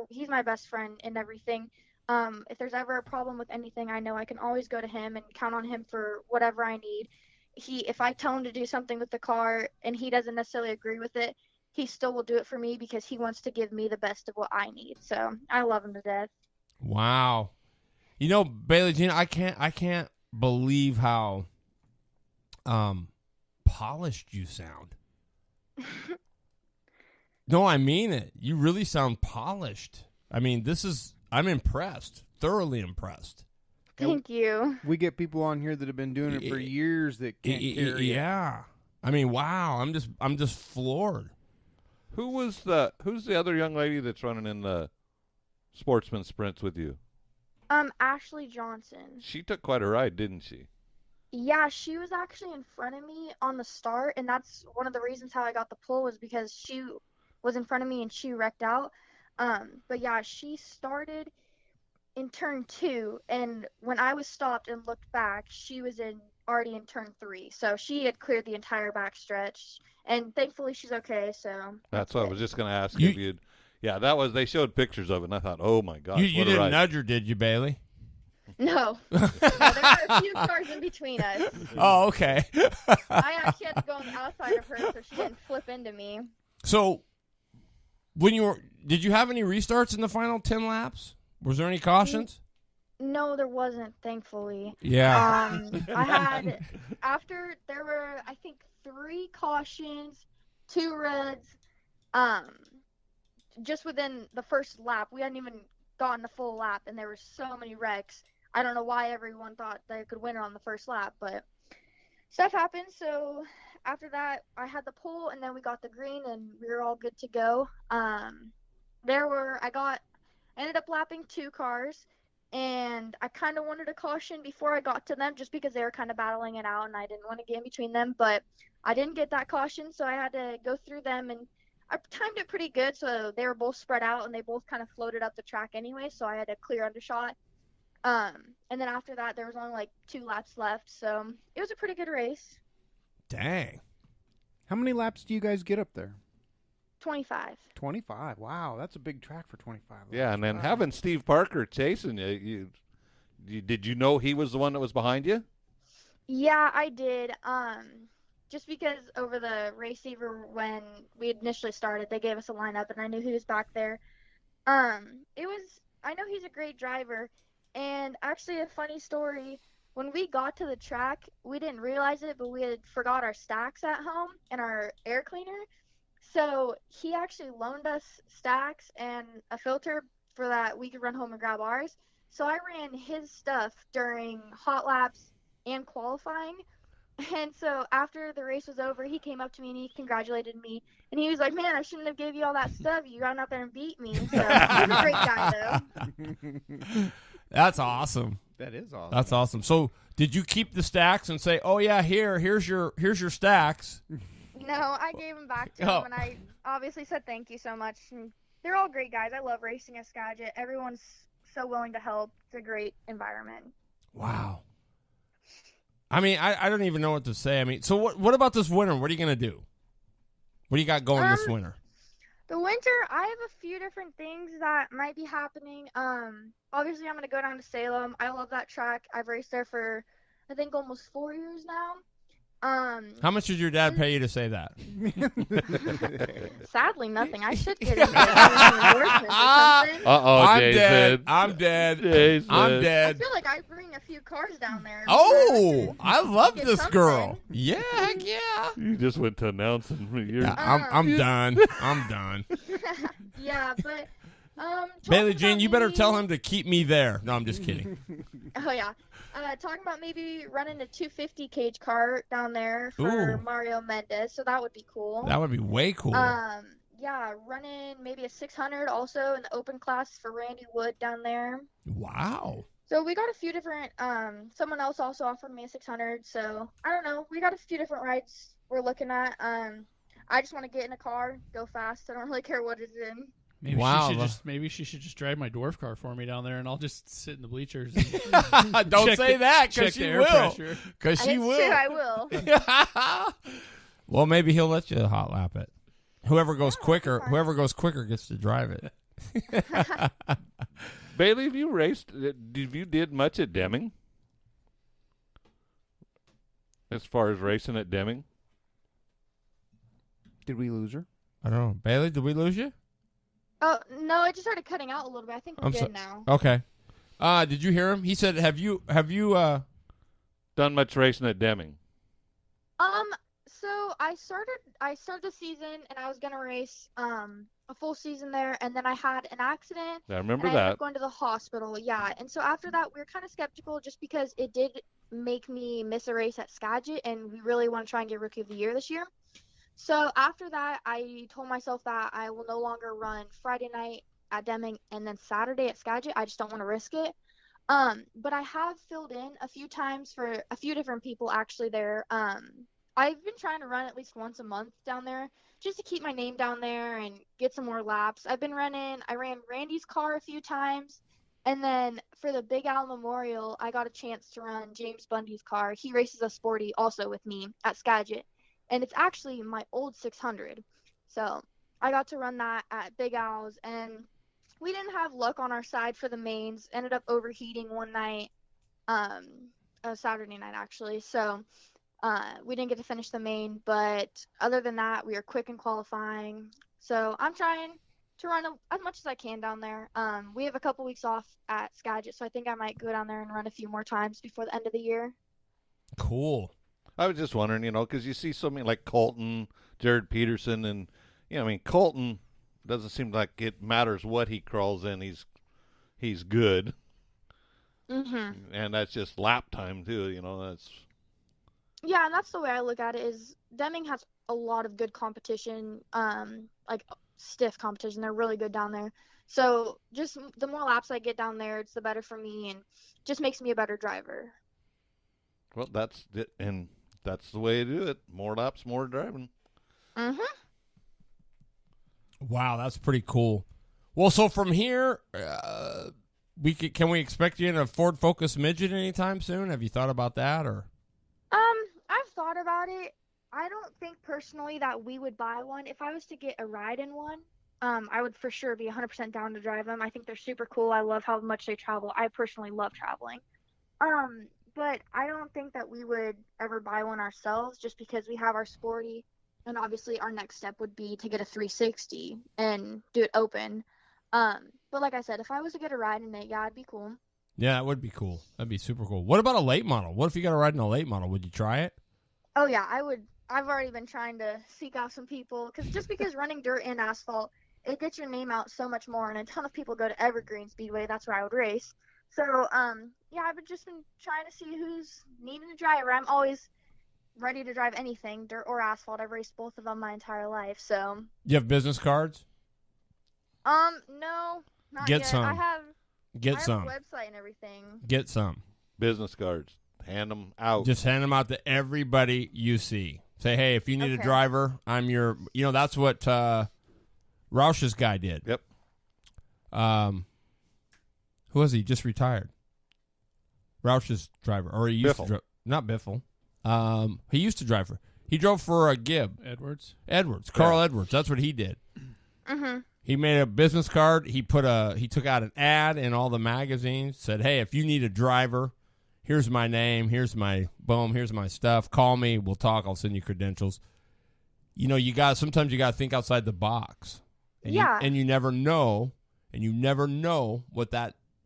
he's my best friend in everything. If there's ever a problem with anything, I know I can always go to him and count on him for whatever I need. If I tell him to do something with the car and he doesn't necessarily agree with it, he still will do it for me because he wants to give me the best of what I need. So I love him to death. Wow. Bailey Jean, I can't believe how polished you sound. No, I mean it. You really sound polished. I mean, I'm impressed, thoroughly impressed. Thank you. We get people on here that have been doing it for years that can't carry it. Yeah. I mean, wow. I'm just floored. Who's the other young lady that's running in the sportsman sprints with you? Ashley Johnson. She took quite a ride, didn't she? Yeah, she was actually in front of me on the start, and that's one of the reasons how I got the pole was because she was in front of me and she wrecked out. But yeah, she started in turn 2, and when I was stopped and looked back, she was already in turn 3. So she had cleared the entire back stretch, and thankfully she's okay. So that's what I was just going to ask if you'd. Yeah, they showed pictures of it, and I thought, oh my gosh, you didn't nudge her, did you, Bailey? No. There were a few cars in between us. Oh, okay. I actually had to go on the outside of her so she didn't flip into me. So, did you have any restarts in the final 10 laps? Was there any cautions? No, there wasn't, thankfully. Yeah. After there were, I think, 3 cautions, 2 reds, just within the first lap. We hadn't even gotten a full lap, and there were so many wrecks. I don't know why everyone thought they could win it on the first lap, but stuff happened. So after that, I had the pole, and then we got the green, and we were all good to go. I ended up lapping 2 cars, and I kind of wanted a caution before I got to them just because they were kind of battling it out, and I didn't want to get in between them, but I didn't get that caution, so I had to go through them, and I timed it pretty good, so they were both spread out, and they both kind of floated up the track anyway, so I had a clear undershot. And then after that, there was only like 2 laps left, so it was a pretty good race. Dang. How many laps do you guys get up there? 25. 25. Wow, that's a big track for 25 laps. Yeah, and then having Steve Parker chasing you, did you know he was the one that was behind you? Yeah, I did. Just because over the race saver when we initially started, they gave us a lineup, and I knew he was back there. I know he's a great driver, and actually a funny story, when we got to the track, we didn't realize it, but we had forgot our stacks at home and our air cleaner. So he actually loaned us stacks and a filter for that we could run home and grab ours. So I ran his stuff during hot laps and qualifying. And so after the race was over, he came up to me and he congratulated me. And he was like, "Man, I shouldn't have gave you all that stuff. You ran out there and beat me." So he's a great guy, though. That's awesome. That is awesome. That's awesome. So, did you keep the stacks and say, "Oh yeah, here's your stacks"? No, I gave him back to him, and I obviously said thank you so much. And they're all great guys. I love racing at Skagit. Everyone's so willing to help. It's a great environment. Wow. I mean, I don't even know what to say. I mean, so what about this winter? What are you going to do? What do you got going this winter? The winter, I have a few different things that might be happening. Obviously, I'm going to go down to Salem. I love that track. I've raced there for, I think, almost 4 years now. How much did your dad pay you to say that? Sadly, nothing. I should get him an endorsement or something. I'm dead. I'm dead. Jason. I'm I dead. feel like I bring a few cars down there. Oh, I love Get this something. girl. Yeah, heck yeah. You just went to announcing. I'm done. I'm done. Yeah, but Bailey talking Jean, about you better maybe- tell him to keep me there. No, I'm just kidding. Oh yeah, talking about maybe running a 250 cage cart down there for Ooh. Mario Mendez, so that would be cool. That would be way cool. Yeah, running maybe a 600 also in the open class for Randy Wood down there. Wow. So we got a few different. Someone else also offered me a 600, so I don't know. We got a few different rides we're looking at. I just want to get in a car, go fast. I don't really care what it's in. Maybe Wow. she should just drive my dwarf car for me down there, and I'll just sit in the bleachers. Don't say that, check because the she air will. pressure. Because she It's will. true, I will. Well, maybe he'll let you hot lap it. Whoever goes Yeah, quicker, fine. whoever goes quicker gets to drive it. Bailey, have you raced? Have you did much at Deming? As far as racing at Deming? Did we lose her? I don't know. Bailey, did we lose you? Oh no, it just started cutting out a little bit. I think we're good now. Okay. Did you hear him? He said, "Have you Done much racing at Deming? So I started the season and I was gonna race a full season there, and then I had an accident. I remember and I ended that. up going to the hospital. Yeah, and so after that we were kind of skeptical just because it did make me miss a race at Skagit, and we really want to try and get Rookie of the Year this year. So after that, I told myself that I will no longer run Friday night at Deming and then Saturday at Skagit. I just don't want to risk it. But I have filled in a few times for a few different people actually there. I've been trying to run at least once a month down there just to keep my name down there and get some more laps. I ran Randy's car a few times. And then for the Big Al Memorial, I got a chance to run James Bundy's car. He races a Sporty also with me at Skagit. And it's actually my old 600. So I got to run that at Big Al's, and we didn't have luck on our side for the mains. Ended up overheating one night, a Saturday night actually. So we didn't get to finish the main, but other than that, we were quick in qualifying. So I'm trying to run as much as I can down there. We have a couple weeks off at Skagit, so I think I might go down there and run a few more times before the end of the year. Cool. I was just wondering, because you see so many like Colton, Jared Peterson, and Colton doesn't seem like it matters what he crawls in. He's good, and that's just lap time too. That's. Yeah, and that's the way I look at it. Is Deming has a lot of good competition, like stiff competition. They're really good down there. So just the more laps I get down there, it's the better for me, and just makes me a better driver. Well, that's it, and that's the way to do it. More laps, more driving. Wow, that's pretty cool. Well, so from here, can we expect you in a Ford Focus Midget anytime soon? Have you thought about that, or? I've thought about it. I don't think personally that we would buy one. If I was to get a ride in one, I would for sure be 100% down to drive them. I think they're super cool. I love how much they travel. I personally love traveling. But I don't think that we would ever buy one ourselves just because we have our Sporty, and obviously our next step would be to get a 360 and do it open. But like I said, if I was to get a ride in it, yeah, it'd be cool. Yeah, that would be cool. That'd be super cool. What about a late model? What if you got a ride in a late model? Would you try it? Oh yeah, I would. I've already been trying to seek out some people because running dirt and asphalt, it gets your name out so much more, and a ton of people go to Evergreen Speedway. That's where I would race. So yeah, I've just been trying to see who's needing a driver. I'm always ready to drive anything, dirt or asphalt. I've raced both of them my entire life. So. You have business cards? No, not Get yet. some. I have a website and everything. Get some. Business cards. Hand them out. Just hand them out to everybody you see. Say, hey, if you need a driver, I'm your. That's what Roush's guy did. Yep. Who was he? Just retired. Roush's driver, or he used Biffle. to not Biffle. He used to drive for. He drove for Gibb. Edwards. Carl Edwards. That's what he did. Mhm. He made a business card. He took out an ad in all the magazines. Said, hey, if you need a driver, here's my name. Here's my here's my stuff. Call me. We'll talk. I'll send you credentials. Sometimes you got to think outside the box. And you never know. And you never know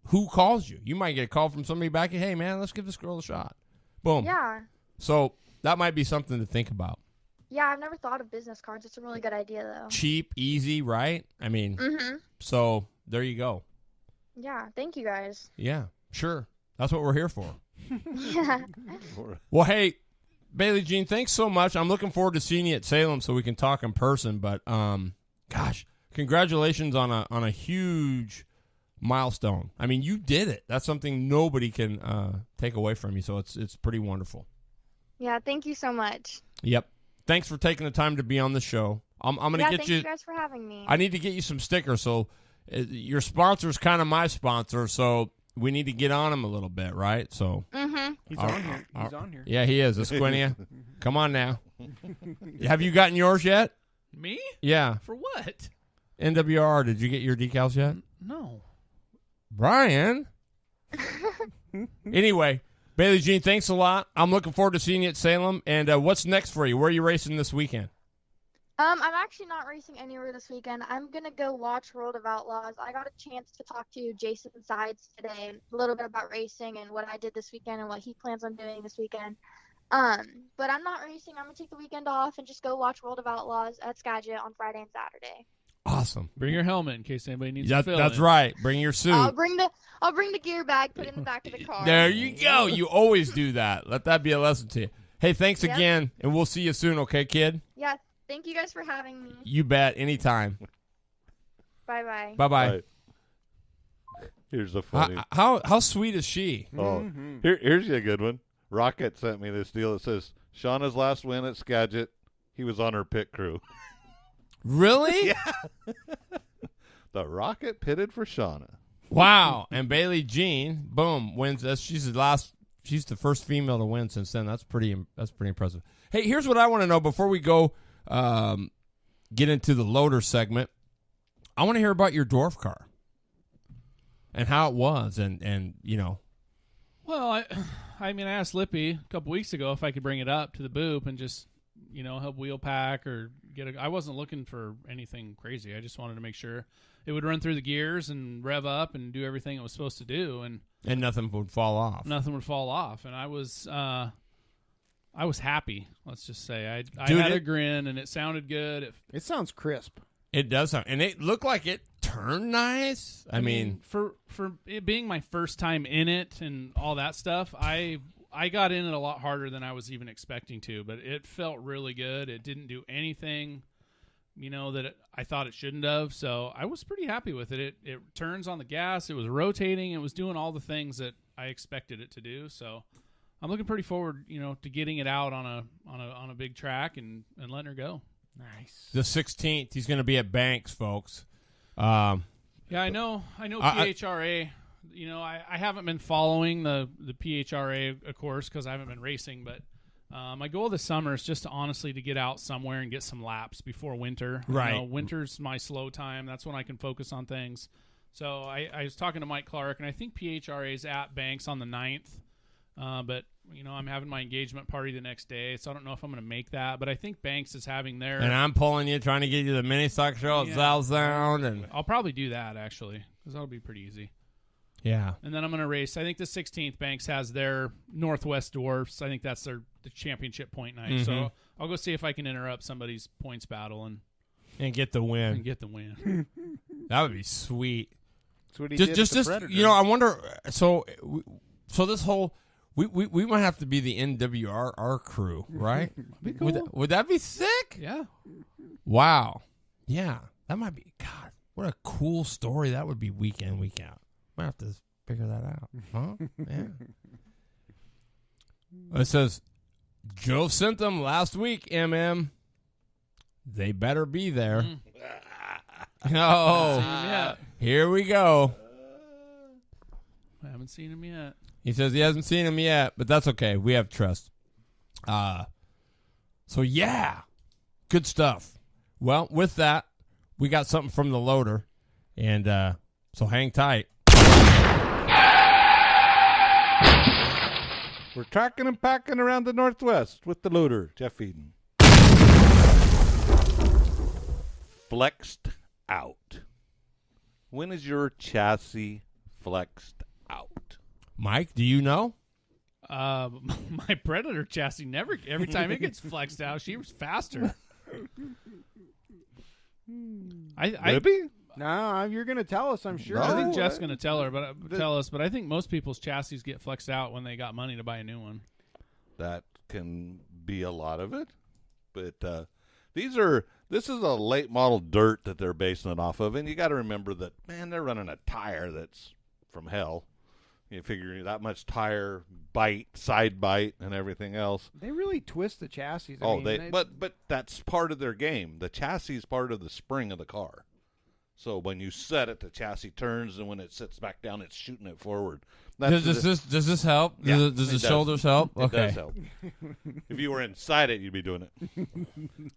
who calls you. You might get a call from somebody back. Hey, man, let's give this girl a shot. Boom. Yeah. So that might be something to think about. Yeah, I've never thought of business cards. It's a really good idea, though. Cheap, easy, right? I mean, So there you go. Yeah, thank you guys. Yeah, sure. That's what we're here for. Yeah. Well, hey, Bailey Jean, thanks so much. I'm looking forward to seeing you at Salem so we can talk in person. But, gosh, congratulations on a huge milestone. I mean, you did it. That's something nobody can take away from you. So it's pretty wonderful. Yeah, thank you so much. Yep. Thanks for taking the time to be on the show. I'm going to get thank you guys for having me. I need to get you some stickers. So your sponsor is kind of my sponsor, so we need to get on him a little bit, right? So He's on here. He's on here. Yeah, he is. Esquinia. Come on now. Have you gotten yours yet? Me? Yeah. For what? NWR, did you get your decals yet? No. Brian? Anyway, Bailey Jean, thanks a lot. I'm looking forward to seeing you at Salem. And what's next for you? Where are you racing this weekend? I'm actually not racing anywhere this weekend. I'm going to go watch World of Outlaws. I got a chance to talk to Jason Sides today a little bit about racing and what I did this weekend and what he plans on doing this weekend. But I'm not racing. I'm going to take the weekend off and just go watch World of Outlaws at Skagit on Friday and Saturday. Awesome. Bring your helmet in case anybody needs to fill That's in. right. Bring your suit. I'll bring the gear bag, put it in the back of the car. There you go. You always do that. Let that be a lesson to you. Hey, thanks again, and we'll see you soon, okay, kid? Yeah, thank you guys for having me. You bet. Anytime. Bye-bye. Bye-bye. Right. Here's the funny. How sweet is she? Oh, here's a good one. Rocket sent me this deal that says Shauna's last win at Skagit. He was on her pit crew. Really? Yeah. The Rocket pitted for Shauna. Wow. And Bailey Jean, boom, wins. She's the first female to win since then. That's pretty impressive. Hey, here's what I want to know before we go get into the loader segment. I want to hear about your dwarf car and how it was, and you know. Well, I mean, I asked Lippy a couple weeks ago if I could bring it up to the Boop and just, help wheel pack or I wasn't looking for anything crazy. I just wanted to make sure it would run through the gears and rev up and do everything it was supposed to do, and nothing would fall off. Nothing would fall off, and I was happy. Let's just say I Dude, had a grin, and it sounded good. It sounds crisp. It does sound, and it looked like it turned nice. I mean, for it being my first time in it and all that stuff, I got in it a lot harder than I was even expecting to, but it felt really good. It didn't do anything, that I thought it shouldn't have. So I was pretty happy with it. It turns on the gas. It was rotating. It was doing all the things that I expected it to do. So I'm looking pretty forward, to getting it out on a big track and letting her go. Nice. The 16th, he's going to be at Banks, folks. Yeah, I know PHRA. I haven't been following the PHRA, of course, because I haven't been racing. But my goal this summer is just to get out somewhere and get some laps before winter. Right. Winter's my slow time. That's when I can focus on things. So I was talking to Mike Clark, and I think PHRA is at Banks on the 9th. But I'm having my engagement party the next day, so I don't know if I'm going to make that. But I think Banks is having their. And I'm pulling you, trying to get you the mini stock show at South Sound, and I'll probably do that actually, because that'll be pretty easy. Yeah. And then I'm going to race. I think the 16th, Banks has their Northwest Dwarfs. I think that's the championship point night. Mm-hmm. So I'll go see if I can interrupt somebody's points battle and get the win. That would be sweet. That's what he just did with the Predator. I wonder. So this whole We might have to be the NWRR crew, right? Be cool. Would that be sick? Yeah. Wow. Yeah, that might be. God, what a cool story that would be. Week in, week out. Might have to figure that out, huh? Yeah. It says Joe sent them last week. They better be there. Oh, yet. Here we go. I haven't seen him yet. He says he hasn't seen him yet, but that's okay. We have trust. So yeah, good stuff. Well, with that, we got something from the loader, and so hang tight. We're tracking and packing around the Northwest with the loader, Jeff Eden. Flexed out. When is your chassis flexed out? Mike, do you know? My Predator chassis every time it gets flexed out, she was faster. Libby? No, you're going to tell us, I'm sure. No. I think Jeff's going to tell us, but I think most people's chassis get flexed out when they got money to buy a new one. That can be a lot of it. But this is a late model dirt that they're basing it off of. And you got to remember that, man, they're running a tire that's from hell. You figure that much tire bite, side bite, and everything else. They really twist the chassis. But that's part of their game. The chassis is part of the spring of the car. So when you set it, the chassis turns, and when it sits back down, it's shooting it forward. Does this help? Yeah, does the shoulders help? It does help. If you were inside it, you'd be doing it.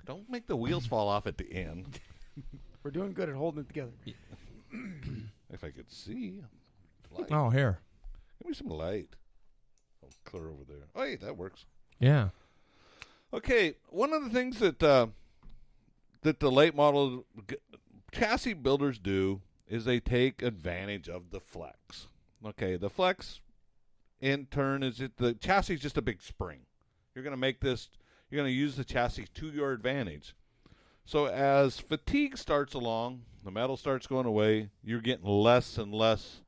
Don't make the wheels fall off at the end. We're doing good at holding it together. If I could see. Light. Oh, here. Give me some light. Oh, clear over there. Oh, hey, that works. Yeah. Okay, one of the things that the late model chassis builders do is they take advantage of the flex. Okay, the flex, in turn, the chassis is just a big spring. You're going to use the chassis to your advantage. So as fatigue starts along, the metal starts going away, you're getting less and less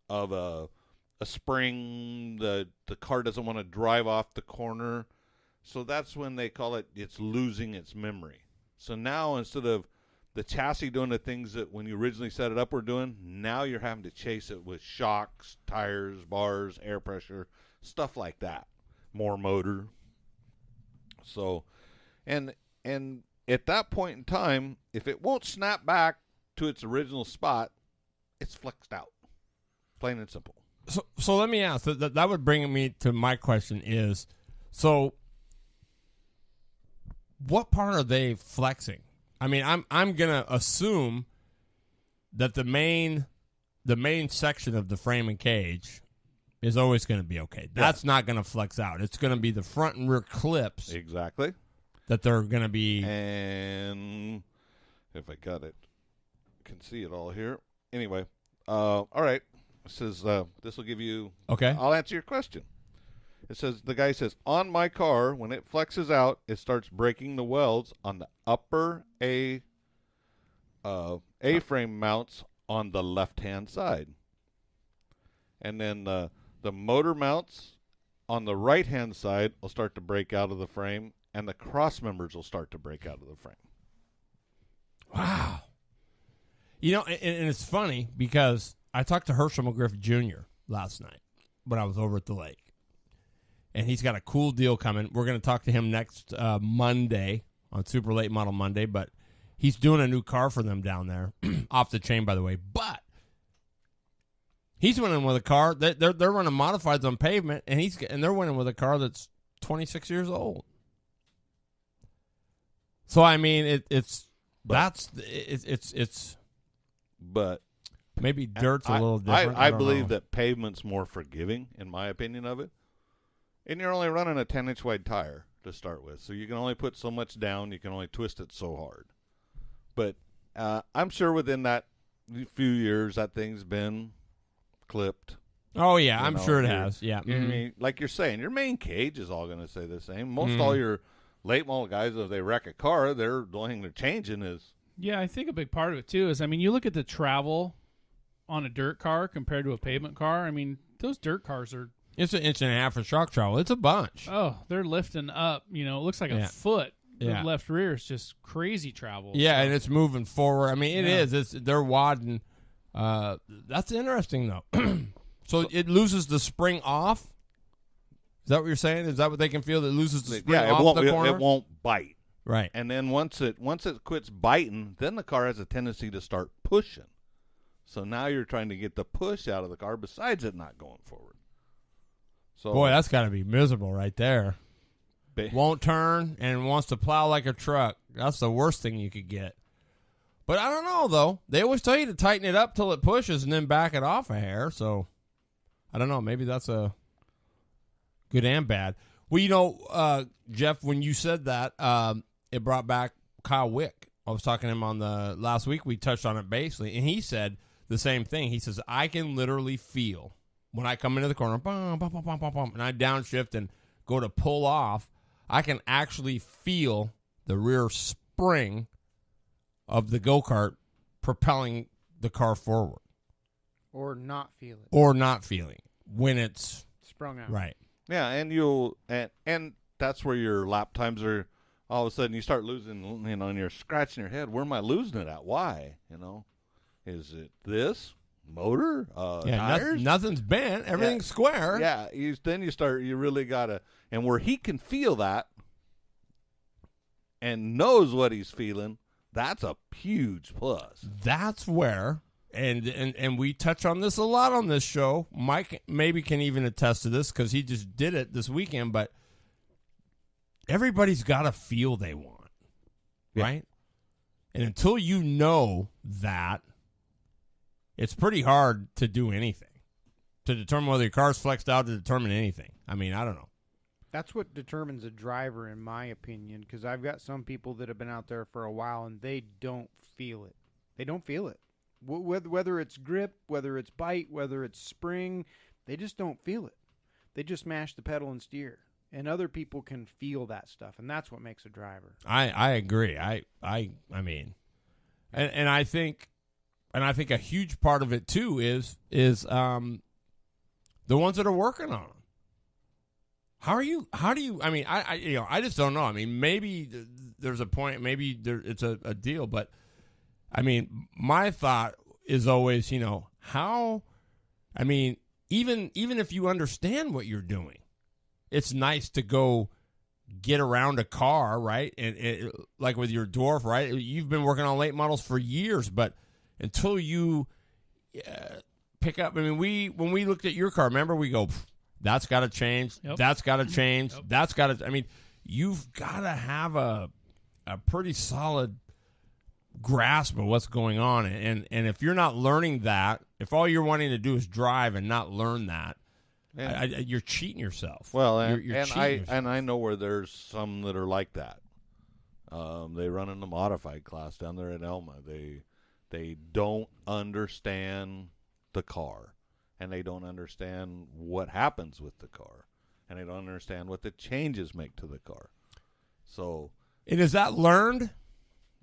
of a spring. The car doesn't want to drive off the corner. So that's when they call it's losing its memory. So now instead of the chassis doing the things that when you originally set it up were doing, now you're having to chase it with shocks, tires, bars, air pressure, stuff like that. More motor. So, and at that point in time, if it won't snap back to its original spot, it's flexed out. Plain and simple. So let me ask. That would bring me to my question is, so what part are they flexing? I mean, I'm gonna assume that the main section of the frame and cage is always going to be okay. That's not going to flex out. It's going to be the front and rear clips. Exactly. That they're going to be. And if I got it, I can see it all here. Anyway, all right. It says this will give you. Okay. I'll answer your question. It says the guy says on my car when it flexes out, it starts breaking the welds on the upper A-frame mounts on the left-hand side, and then the motor mounts on the right-hand side will start to break out of the frame, and the cross members will start to break out of the frame. Wow. You know, and it's funny because I talked to Herschel McGriff Jr. last night when I was over at the lake. And he's got a cool deal coming. We're going to talk to him next Monday on Super Late Model Monday, but he's doing a new car for them down there. Off the chain, by the way. But he's winning with a car. They're running modifieds on pavement, and they're winning with a car that's 26 years old. So I mean, But maybe dirt's a little different. I believe that pavement's more forgiving, in my opinion of it. And you're only running a 10-inch wide tire to start with, so you can only put so much down. You can only twist it so hard. But I'm sure within that few years, that thing's been clipped. Oh, yeah, I'm sure it has. Yeah. I mean, like you're saying, your main cage is all going to say the same. Most all your late model guys, if they wreck a car, the only thing they're changing is. Yeah, I think a big part of it, too, is, I mean, you look at the travel on a dirt car compared to a pavement car. I mean, those dirt cars are It's an inch and a half for shock travel. It's a bunch. Oh, they're lifting up. It looks like a foot. Yeah. The left rear is just crazy travel. Yeah, so. and it's moving forward. I mean, it is. They're wadding. That's interesting, though. So it loses the spring off? Is that what you're saying? Is that what they can feel? That it loses the spring off the corner? It won't bite. Right. And then once it quits biting, then the car has a tendency to start pushing. So now you're trying to get the push out of the car besides it not going forward. So boy, that's got to be miserable right there. Won't turn and wants to plow like a truck. That's the worst thing you could get. But I don't know, though. They always tell you to tighten it up till it pushes and then back it off a hair. So I don't know. Maybe that's a good and bad. Well, Jeff, when you said that, it brought back Kyle Wick. I was talking to him on the last week. We touched on it basically, and he said the same thing. He says, I can literally feel when I come into the corner, bum, bum, bum, bum, bum, bum, and I downshift and go to pull off, I can actually feel the rear spring of the go-kart propelling the car forward. Or not feel it. Or not feeling when it's sprung out. Right. Yeah, and that's where your lap times are. All of a sudden, you start losing, and you're scratching your head. Where am I losing it at? Why? Is it this motor? Tires? Nothing's bent. Everything's square. Yeah. You really gotta, and where he can feel that, and knows what he's feeling. That's a huge plus. That's where, and we touch on this a lot on this show. Mike maybe can even attest to this because he just did it this weekend, but everybody's got to feel they want, right? And until you know that, it's pretty hard to do anything, to determine whether your car's flexed out, to determine anything. I mean, I don't know. That's what determines a driver, in my opinion, because I've got some people that have been out there for a while, and they don't feel it. They don't feel it. Whether it's grip, whether it's bite, whether it's spring, they just don't feel it. They just mash the pedal and steer. And other people can feel that stuff, and that's what makes a driver. I agree. I mean, and I think a huge part of it too is the ones that are working on them. How do you? I mean, I just don't know. I mean, maybe there's a point. Maybe it's a deal. But I mean, my thought is always, how. I mean, even if you understand what you're doing, it's nice to go get around a car, right? And like with your dwarf, right? You've been working on late models for years, but until you pick up, I mean, when we looked at your car, remember we go. That's got to change. Yep. That's got to change. Yep. That's got to. I mean, you've got to have a pretty solid grasp of what's going on, and if you're not learning that, if all you're wanting to do is drive and not learn that, you're cheating yourself. Well, and I know where there's some that are like that. They run in the modified class down there at Elma. They don't understand the car. And they don't understand what happens with the car. And they don't understand what the changes make to the car. So, and is that learned?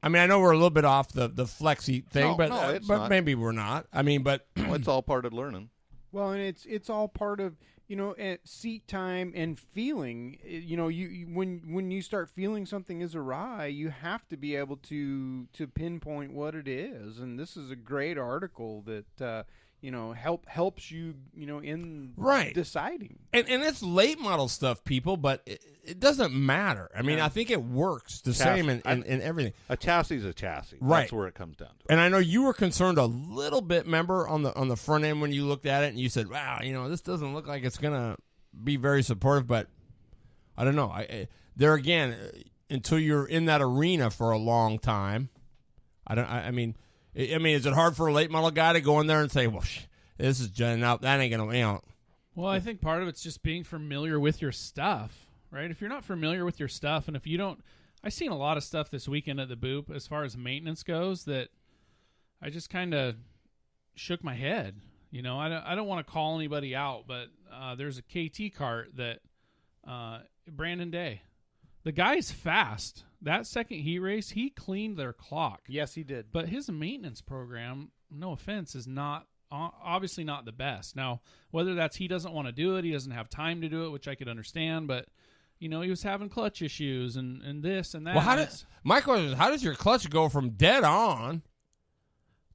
I mean, I know we're a little bit off the flexi thing, but maybe we're not. I mean, but it's all part of learning. Well, and it's all part of seat time and feeling. When you start feeling something is awry, you have to be able to pinpoint what it is. And this is a great article that. Helps you, in deciding. And it's late model stuff, people, but it doesn't matter. I mean, I think it works the same in everything. A chassis is a chassis. Right. That's where it comes down to. And I know you were concerned a little bit, remember, on the front end when you looked at it and you said, wow, this doesn't look like it's going to be very supportive, but I don't know. There again, until you're in that arena for a long time, I mean, is it hard for a late model guy to go in there and say, well, this is that ain't going to, Well, I think part of it's just being familiar with your stuff, right? If you're not familiar with your stuff, and if you don't, I've seen a lot of stuff this weekend at the Boop as far as maintenance goes that I just kind of shook my head. I don't want to call anybody out, but there's a KT cart that Brandon Day. The guy's fast. That second heat race, he cleaned their clock. Yes, he did. But his maintenance program, no offense, is not obviously not the best. Now, whether that's he doesn't want to do it, he doesn't have time to do it, which I could understand, but he was having clutch issues and this and that. Well, my question is, how does your clutch go from dead on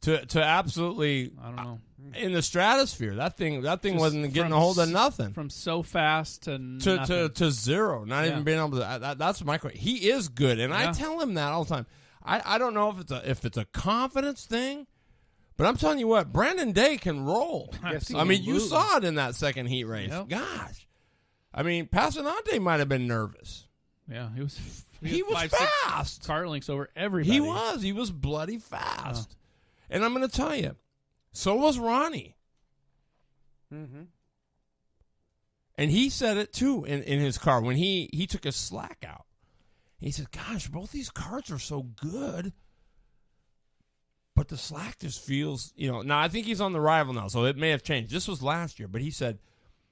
to absolutely, I don't know, in the stratosphere? That thing wasn't getting a hold of nothing. From so fast to zero, not even being able to. That's my question. He is good, and I tell him that all the time. I don't know if it's a confidence thing, but I'm telling you what, Brandon Day can roll. Yes, I mean, you saw it in that second heat race. Yep. Gosh, I mean, Passanante might have been nervous. Yeah, he was fast. Car links over everybody. He was bloody fast. And I'm going to tell you, so was Ronnie. Mm-hmm. And he said it too in his car when he took his slack out. He said, "Gosh, both these cars are so good, but the slack just feels, Now I think he's on the rival now, so it may have changed. This was last year, but he said,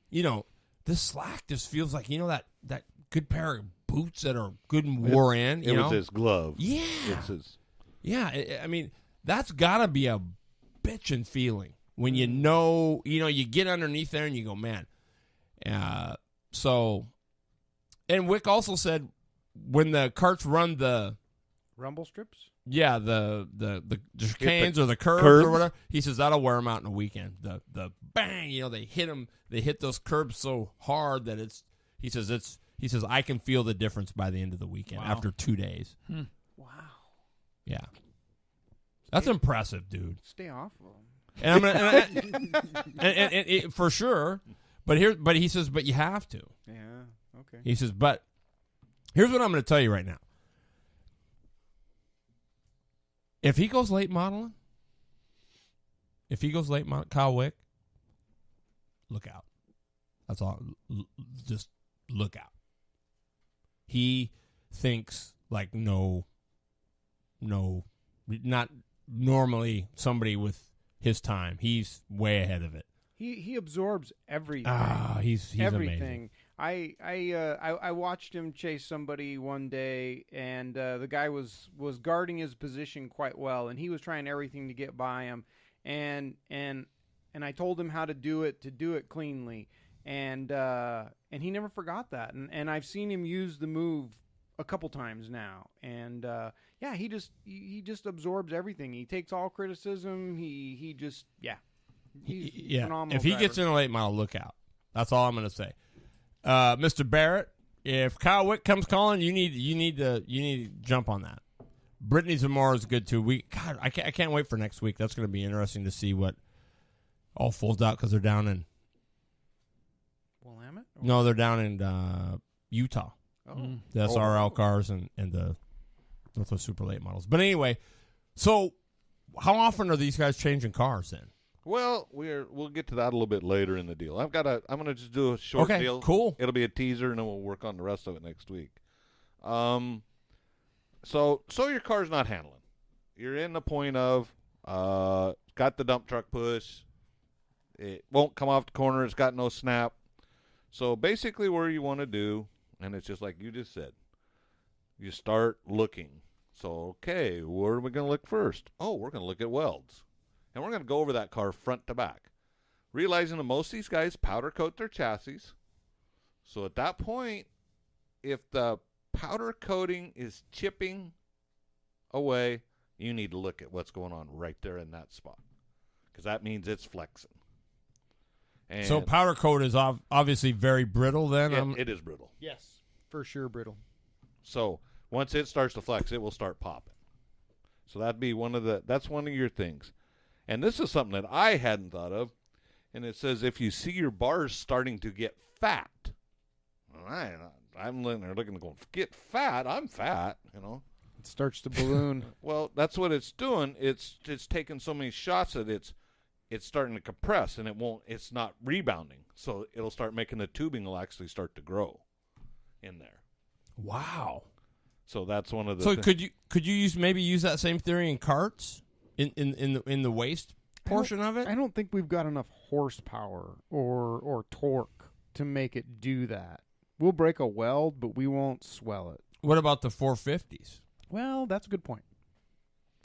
this slack just feels like that good pair of boots that are good and wore in. It was his glove. Yeah, it's his. Yeah, I mean that's got to be a bitchin' feeling when you get underneath there and you go, man. So, and Wick also said, when the carts run the rumble strips, the chicanes or the curves or whatever, he says that'll wear them out in a weekend. The bang, they hit those curbs so hard that he says I can feel the difference by the end of the weekend after 2 days. Wow. Yeah, that's impressive, dude. Stay off of them. And I'm gonna and for sure, but he says, but you have to. Yeah. Okay. He says, but. Here's what I'm going to tell you right now. If he goes late modeling, Kyle Wick, look out. That's all. Just look out. He thinks like not normally somebody with his time. He's way ahead of it. He absorbs everything. He's everything. Amazing. I watched him chase somebody one day, and the guy was guarding his position quite well, and he was trying everything to get by him, and I told him how to do it cleanly, and he never forgot that, and I've seen him use the move a couple times now, and he just absorbs everything. He takes all criticism. He's phenomenal. If he gets in a late model, look out. That's all I'm going to say. Mr. Barrett, if Kyle Wick comes calling, you need to jump on that. Brittany Zamora is good too. I can't wait for next week. That's going to be interesting to see what all folds out because they're down in Willamette. No, they're down in Utah. Oh, the SRL cars and the Northwest Super Late models. But anyway, so how often are these guys changing cars then? Well, we'll get to that a little bit later in the deal. I'm gonna just do a short deal. Okay, cool. It'll be a teaser, and then we'll work on the rest of it next week. So your car's not handling. You're in the point of got the dump truck push. It won't come off the corner. It's got no snap. So basically, what you want to do, and it's just like you just said, you start looking. So okay, where are we gonna look first? Oh, we're gonna look at welds. And we're going to go over that car front to back, realizing that most of these guys powder coat their chassis. So at that point, if the powder coating is chipping away, you need to look at what's going on right there in that spot, because that means it's flexing. And so powder coat is obviously very brittle then? It is brittle. Yes, for sure brittle. So once it starts to flex, it will start popping. So that's one of your things. And this is something that I hadn't thought of. And it says if you see your bars starting to get fat, I'm looking to go, get fat? I'm fat, It starts to balloon. Well, that's what it's doing. It's taking so many shots that it's starting to compress, and it's not rebounding. So it'll start making the tubing will actually start to grow in there. Wow. So that's one of the. So could you use that same theory in carts? In the waste portion of it? I don't think we've got enough horsepower or torque to make it do that. We'll break a weld, but we won't swell it. What about the 450s? Well, that's a good point.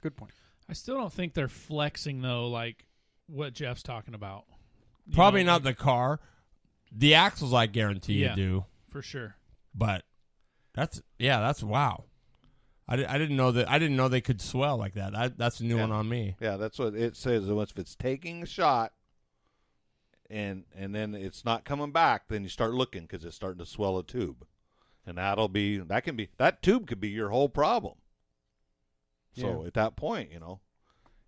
Good point. I still don't think they're flexing though, like what Jeff's talking about. You Probably know, not the car. The axles, I guarantee Yeah. you do. for sure. But that's wow. I didn't know that. I didn't know they could swell like that. That's a new one on me. Yeah, that's what it says. If it's taking a shot and then it's not coming back, then you start looking because it's starting to swell a tube. And that tube could be your whole problem. So at that point,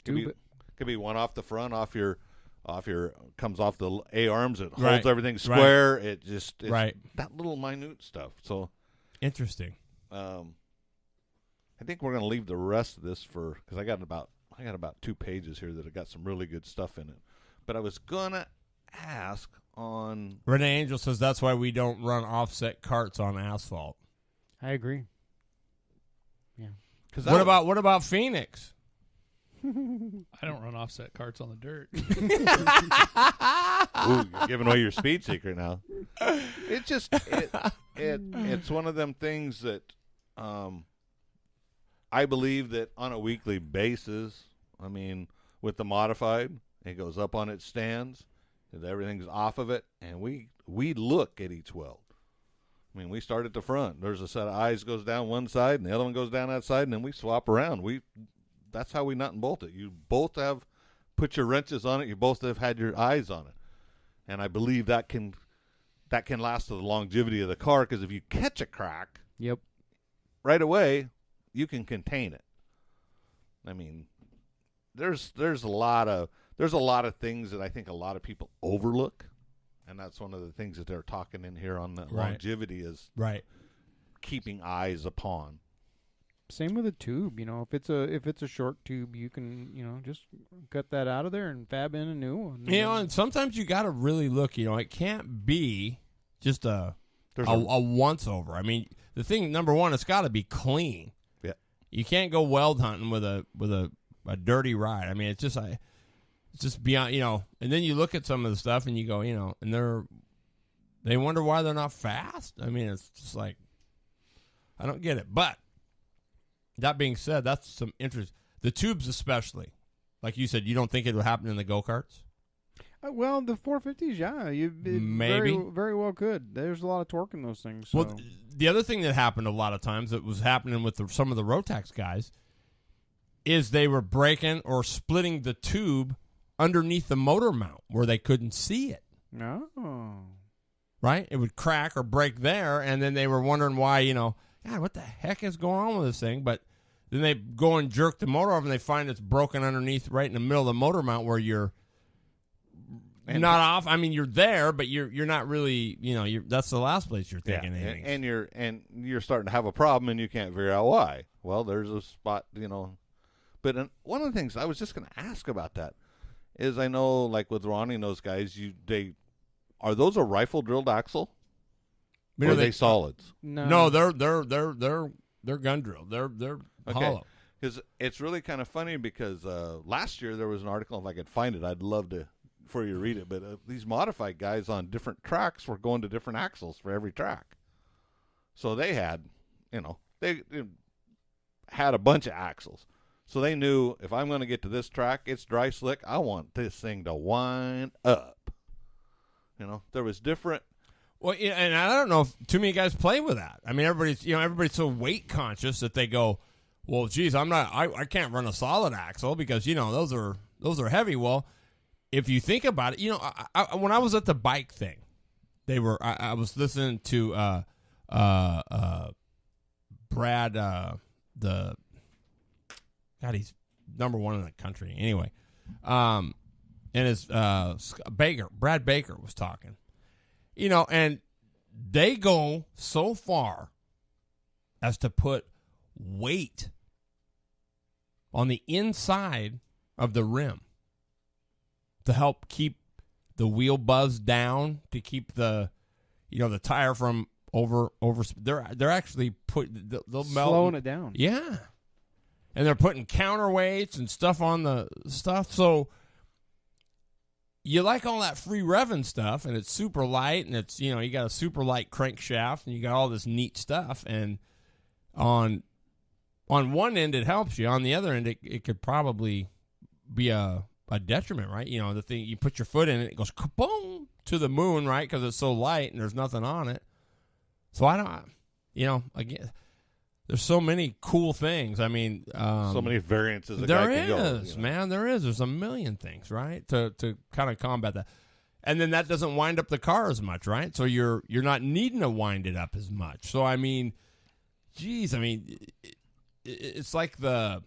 could be one off the front, comes off the A arms. It holds everything square. Right. It's Right. that little minute stuff. So Interesting. I think we're going to leave the rest of this because I got about 2 pages here that have got some really good stuff in it. But I was gonna ask on Renee Angel says that's why we don't run offset carts on asphalt. I agree. What about Phoenix? I don't run offset carts on the dirt. Ooh, you're giving away your speed secret now. It's just it's one of them things that I believe that on a weekly basis, I mean, with the modified, it goes up on its stands, and everything's off of it, and we look at each weld. I mean, we start at the front. There's a set of eyes goes down one side, and the other one goes down that side, and then we swap around. That's how we nut and bolt it. You both have put your wrenches on it. You both have had your eyes on it, and I believe that can last to the longevity of the car, because if you catch a crack, right away, you can contain it. I mean, there's a lot of things that I think a lot of people overlook, and that's one of the things that they're talking in here on the longevity is keeping eyes upon. Same with a tube. If it's a short tube, you can just cut that out of there and fab in a new one. And sometimes you got to really look. It can't be just a once over. I mean, the thing number one, it's got to be clean. Yeah, you can't go weld hunting with a dirty ride. I mean, it's just beyond. And then you look at some of the stuff and you go, and they wonder why they're not fast. I mean, it's just like I don't get it, but. That being said, that's some interest. The tubes especially. Like you said, you don't think it would happen in the go-karts? Well, the 450s, yeah. Maybe. Very, very well could. There's a lot of torque in those things. So. Well, the other thing that happened a lot of times that was happening with some of the Rotax guys is they were breaking or splitting the tube underneath the motor mount where they couldn't see it. No. Right? It would crack or break there, and then they were wondering why, God, what the heck is going on with this thing? But then they go and jerk the motor off, and they find it's broken underneath right in the middle of the motor mount where you're not off. I mean, you're there, but you're not really, that's the last place you're thinking anything. And you're starting to have a problem, and you can't figure out why. Well, there's a spot, But one of the things I was just going to ask about that is I know, like with Ronnie and those guys, are those a rifle drilled axle? Or are they solids? No, they're gun drilled. They're hollow. Because it's really kind of funny because last year there was an article, if I could find it, I'd love for you to read it. But these modified guys on different tracks were going to different axles for every track. So they had, they had a bunch of axles. So they knew if I'm going to get to this track, it's dry slick. I want this thing to wind up. There was different. Well, and I don't know if too many guys play with that. I mean, everybody's so weight conscious that they go, well, geez, I can't run a solid axle because those are heavy. Well, if you think about it, when I was at the bike thing, I was listening to Brad he's number one in the country anyway, and his Brad Baker was talking. And they go so far as to put weight on the inside of the rim to help keep the wheel buzz down, to keep the tire from over. They're actually they'll slowing it down. Yeah, and they're putting counterweights and stuff on the stuff. So. You like all that free revving stuff, and it's super light, and it's you got a super light crankshaft, and you got all this neat stuff. And on one end, it helps you. On the other end, it could probably be a a detriment, right? You know, the thing, you put your foot in it, it goes kaboom to the moon, right? Because it's so light and there's nothing on it. So I don't, you know, again, there's so many cool things. I mean, so many variances. There is, man. There is. There's a million things, right? To kind of combat that. And then that doesn't wind up the car as much, right? So you're not needing to wind it up as much. So I mean, geez, I mean, it's like the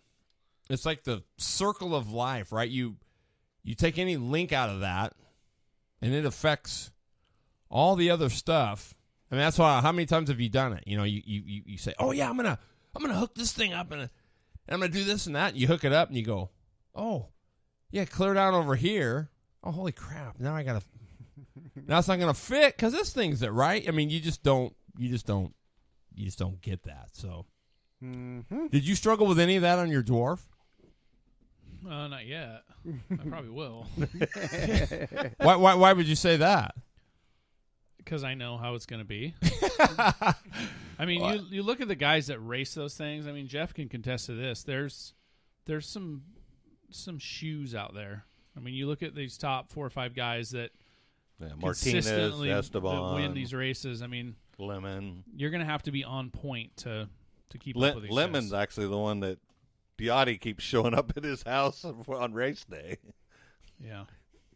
circle of life, right? You take any link out of that, and it affects all the other stuff. I mean, that's why. How many times have you done it? You know, you say, "Oh yeah, I'm gonna hook this thing up and I'm gonna do this and that." And you hook it up and you go, "Oh yeah, clear down over here." Oh, holy crap! Now now it's not gonna fit because this thing's it, right? I mean, you just don't get that. So, Did you struggle with any of that on your dwarf? Not yet. I probably will. Why would you say that? Because I know how it's going to be. I mean, you look at the guys that race those things. I mean, Jeff can contest to this. There's some shoes out there. I mean, you look at these top 4 or 5 guys that Martinez, consistently Esteban, win these races. I mean, Lemon. You're going to have to be on point to keep up with these Lemon's guys. actually the one that Diotti keeps showing up at his house on race day. Yeah.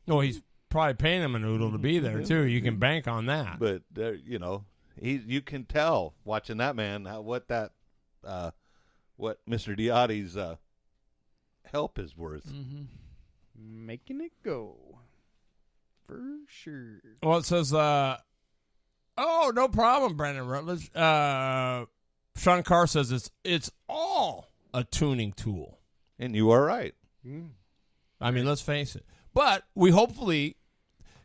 Well, he's probably paying him a noodle to be there too. You can bank on that. But you know, you can tell watching that man what Mr. Diotti's help is worth. Mm-hmm. Making it go for sure. Well, it says, "Oh, no problem, Brandon Rutledge." Sean Carr says it's all a tuning tool, and you are right. I mean, let's face it. But we hopefully,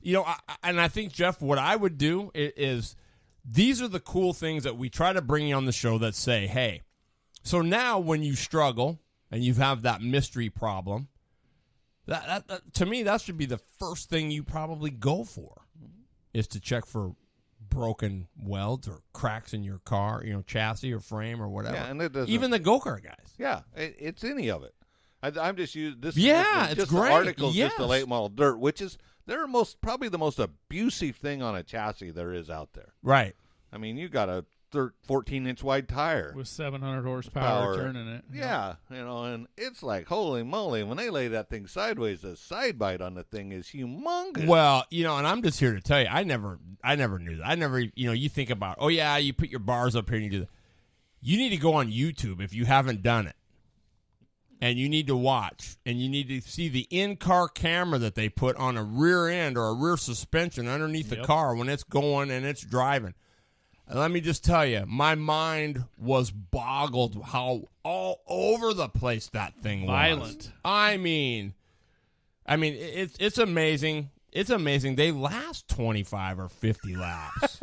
you know, I think, Jeff, what I would do is these are the cool things that we try to bring you on the show that say, hey, so now when you struggle and you have that mystery problem, that to me, that should be the first thing you probably go for, is to check for broken welds or cracks in your car, you know, chassis or frame or whatever. Yeah, and it doesn't, even the go-kart guys. Yeah, it's any of it. I'm just using this. Yeah, it's it's just great. The article's Yes. just a late model dirt, which is probably the most abusive thing on a chassis there is out there. Right. I mean, you got a 14-inch wide tire with 700 horsepower turning it. Yeah, you know, and it's like, holy moly, when they lay that thing sideways, the side bite on the thing is humongous. Well, you know, and I'm just here to tell you, I never knew that. I never, you know, you think about, oh yeah, you put your bars up here and you do that. You need to go on YouTube if you haven't done it. And you need to watch, and you need to see the in-car camera that they put on a rear end or a rear suspension underneath the car when it's going and it's driving. And let me just tell you, my mind was boggled how all over the place that thing was. Violent. I mean, it's amazing. It's amazing. They last 25 or 50 laps.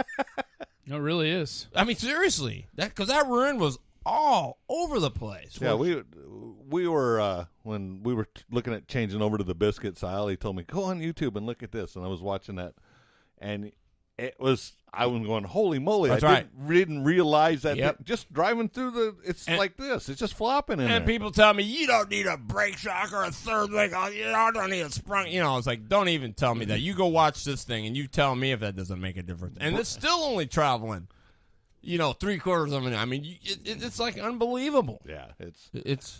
No, it really is. I mean, seriously, because that rear end was all over the place. Yeah, we were when we were looking at changing over to the biscuits aisle. He told me, go on YouTube and look at this, and I was watching that, and I was going, holy moly! That's I right. didn't realize that. Yep. Just driving through it's like this. It's just flopping in there. And people tell me, you don't need a brake shock or a third leg. You don't need a sprung. You know, it's like, don't even tell me that. You go watch this thing, and you tell me if that doesn't make a difference. And it's still only traveling, you know, 3/4 of an hour. I mean, it's like unbelievable. Yeah, it's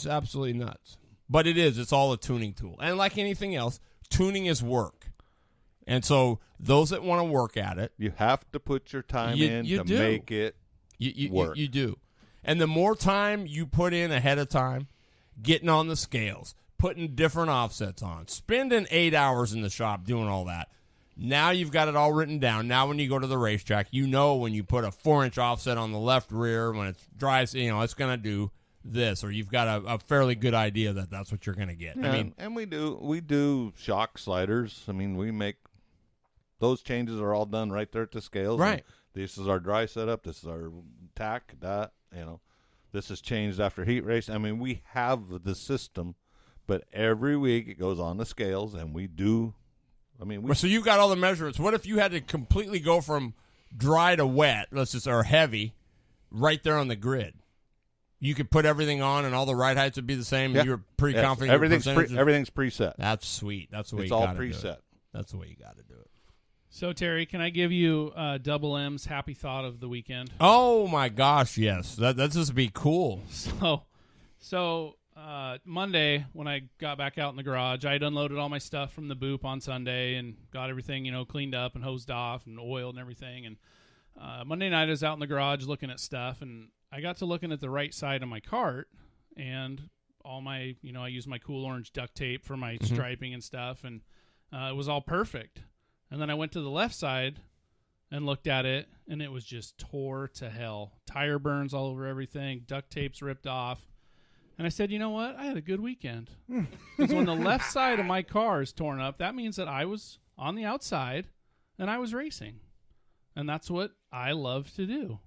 absolutely nuts. But it is. It's all a tuning tool. And like anything else, tuning is work. And so those that want to work at it, you have to put your time in to make it work. You do. And the more time you put in ahead of time, getting on the scales, putting different offsets on, spending 8 hours in the shop doing all that, now you've got it all written down. Now when you go to the racetrack, you know when you put a 4-inch offset on the left rear, when it drives, you know, it's going to do this, or you've got a fairly good idea that that's what you're going to get. Yeah, I mean, and we do shock sliders. I mean, we make those changes are all done right there at the scales. Right. This is our dry setup. This is our tack. This is changed after heat race. I mean, we have the system, but every week it goes on the scales, and we do. I mean, so you've got all the measurements. What if you had to completely go from dry to wet, or heavy, right there on the grid? you could put everything on and all the ride heights would be the same. Yeah. And you're pretty Yes, confident. in your percentages? everything's preset. That's sweet. That's the way It's you all got to do preset. it. That's the way you got to do it. So, Terry, can I give you Double M's happy thought of the weekend? Oh, my gosh, yes. That's just be cool. So Monday, when I got back out in the garage, I had unloaded all my stuff from the boop on Sunday and got everything, cleaned up and hosed off and oiled and everything. And Monday night, I was out in the garage looking at stuff, and I got to looking at the right side of my cart, and all my, I used my cool orange duct tape for my striping and stuff, and it was all perfect. And then I went to the left side and looked at it, and it was just tore to hell. Tire burns all over everything, duct tape's ripped off. And I said, you know what? I had a good weekend. Because when the left side of my car is torn up, that means that I was on the outside and I was racing. And that's what I love to do.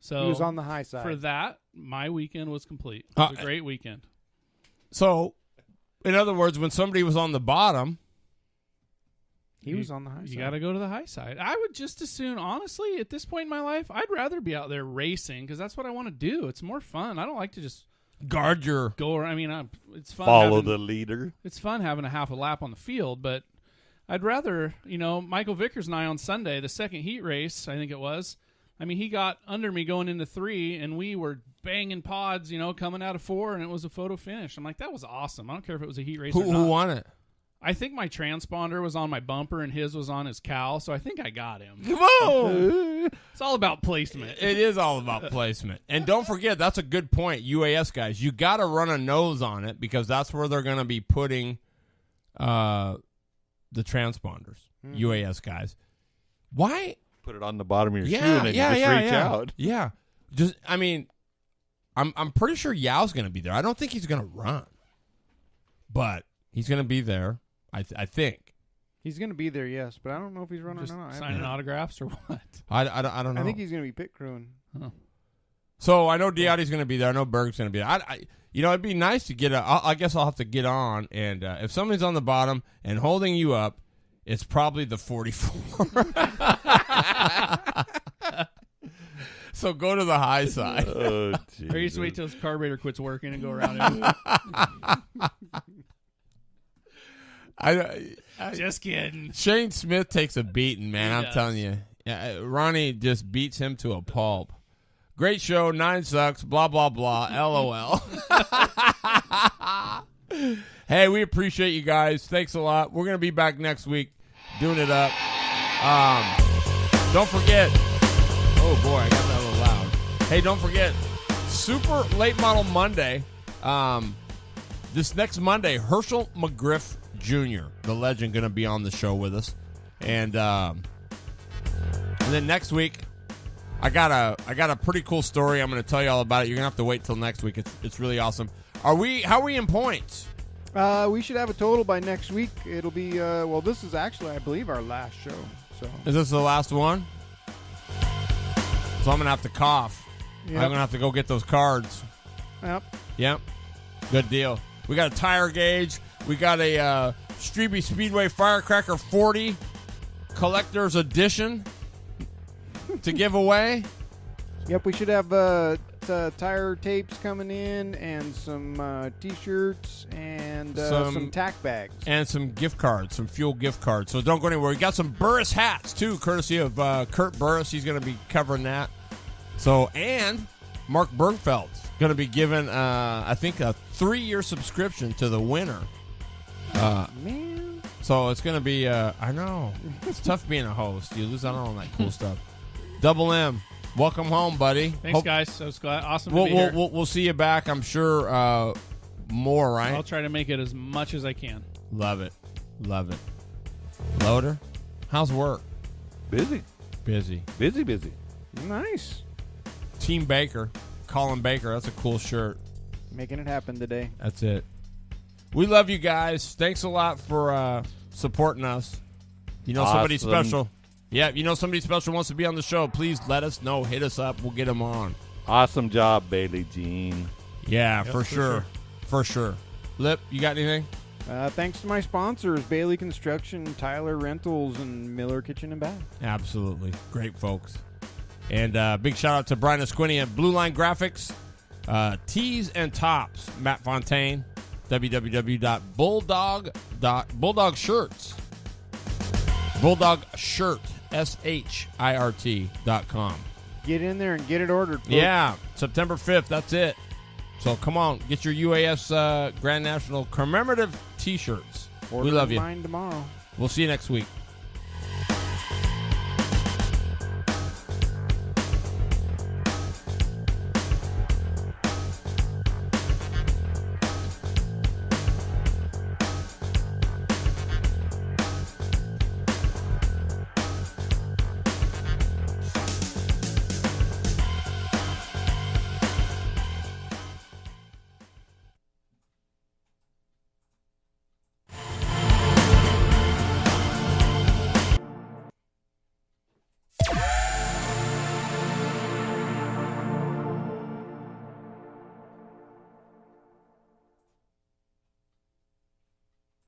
So He was on the high side. for that, my weekend was complete. It was a great weekend. So, in other words, when somebody was on the bottom, He was on the high side. You got to go to the high side. I would just as soon, honestly, at this point in my life, I'd rather be out there racing because that's what I want to do. It's more fun. I don't like to just guard your... go around. I mean, it's fun. Follow the leader. It's fun having a half a lap on the field, but I'd rather, Michael Vickers and I on Sunday, the second heat race, I think it was, I mean, he got under me going into 3, and we were banging pods, coming out of 4, and it was a photo finish. I'm like, that was awesome. I don't care if it was a heat race or not. Who won it? I think my transponder was on my bumper, and his was on his cowl, so I think I got him. Come on! It's all about placement. It is all about placement. And don't forget, that's a good point, UAS guys. You got to run a nose on it because that's where they're going to be putting the transponders, UAS guys. Why? Put it on the bottom of your shoe and then you just reach out. Yeah. I'm pretty sure Yao's going to be there. I don't think he's going to run. But he's going to be there, I think. He's going to be there, yes, but I don't know if he's running Just or not. signing autographs or what? I don't know. I think he's going to be pit crewing. Huh. So I know Diotti's going to be there. I know Berg's going to be there. It'd be nice to get I guess I'll have to get on. And if somebody's on the bottom and holding you up, it's probably the 44. So go to the high side. Oh, Or you just wait till his carburetor quits working and go around it. Just kidding. Shane Smith takes a beating, man. He I'm does. telling you. Yeah, Ronnie just beats him to a pulp. Great show. 9 sucks. Blah, blah, blah. LOL. Hey, we appreciate you guys. Thanks a lot. We're going to be back next week doing it up. Don't forget. Oh, boy. I got that a little loud. Hey, don't forget. Super Late Model Monday. This next Monday, Herschel McGriff Jr., the legend, going to be on the show with us. And then next week, I got a pretty cool story. I'm going to tell you all about it. You're going to have to wait till next week. It's really awesome. How are we in points? We should have a total by next week. It'll be, this is actually, I believe, our last show. So Is this the last one? So I'm going to have to cough. Yep. I'm going to have to go get those cards. Yep. Good deal. We got a tire gauge. We got a Strebe Speedway Firecracker 40 Collector's Edition to give away. Yep, we should have tire tapes coming in and some T-shirts and some tack bags. And some gift cards, some fuel gift cards. So don't go anywhere. We got some Burris hats, too, courtesy of Kurt Burris. He's going to be covering that. So, and Mark Bergfeld's going to be given, I think, a 3-year subscription to the winner. Man. So it's going to be, I know, it's tough being a host. You lose out on all that cool stuff. Double M, welcome home, buddy. Thanks, guys. So it's awesome to be here. We'll see you back, I'm sure, more, right? I'll try to make it as much as I can. Love it. Love it. Loader, how's work? Busy. Busy. Nice. Team Baker, Colin Baker, that's a cool shirt. Making it happen today. That's it. We love you guys. Thanks a lot for supporting us. You know somebody special. Yeah, you know somebody special wants to be on the show. Please let us know. Hit us up. We'll get them on. Awesome job, Bailey Jean. Yeah, for sure. For sure. Lip, you got anything? Thanks to my sponsors, Bailey Construction, Tyler Rentals, and Miller Kitchen and Bath. Absolutely. Great folks. And big shout out to Brian Esquini at Blue Line Graphics. Tees and tops, Matt Fontaine, www.bulldog shirts. Bulldog shirt, SHIRT.com. Get in there and get it ordered. Folks. Yeah, September 5th, that's it. So come on, get your UAS Grand National commemorative T-shirts. Order we love you. mine tomorrow. We'll see you next week.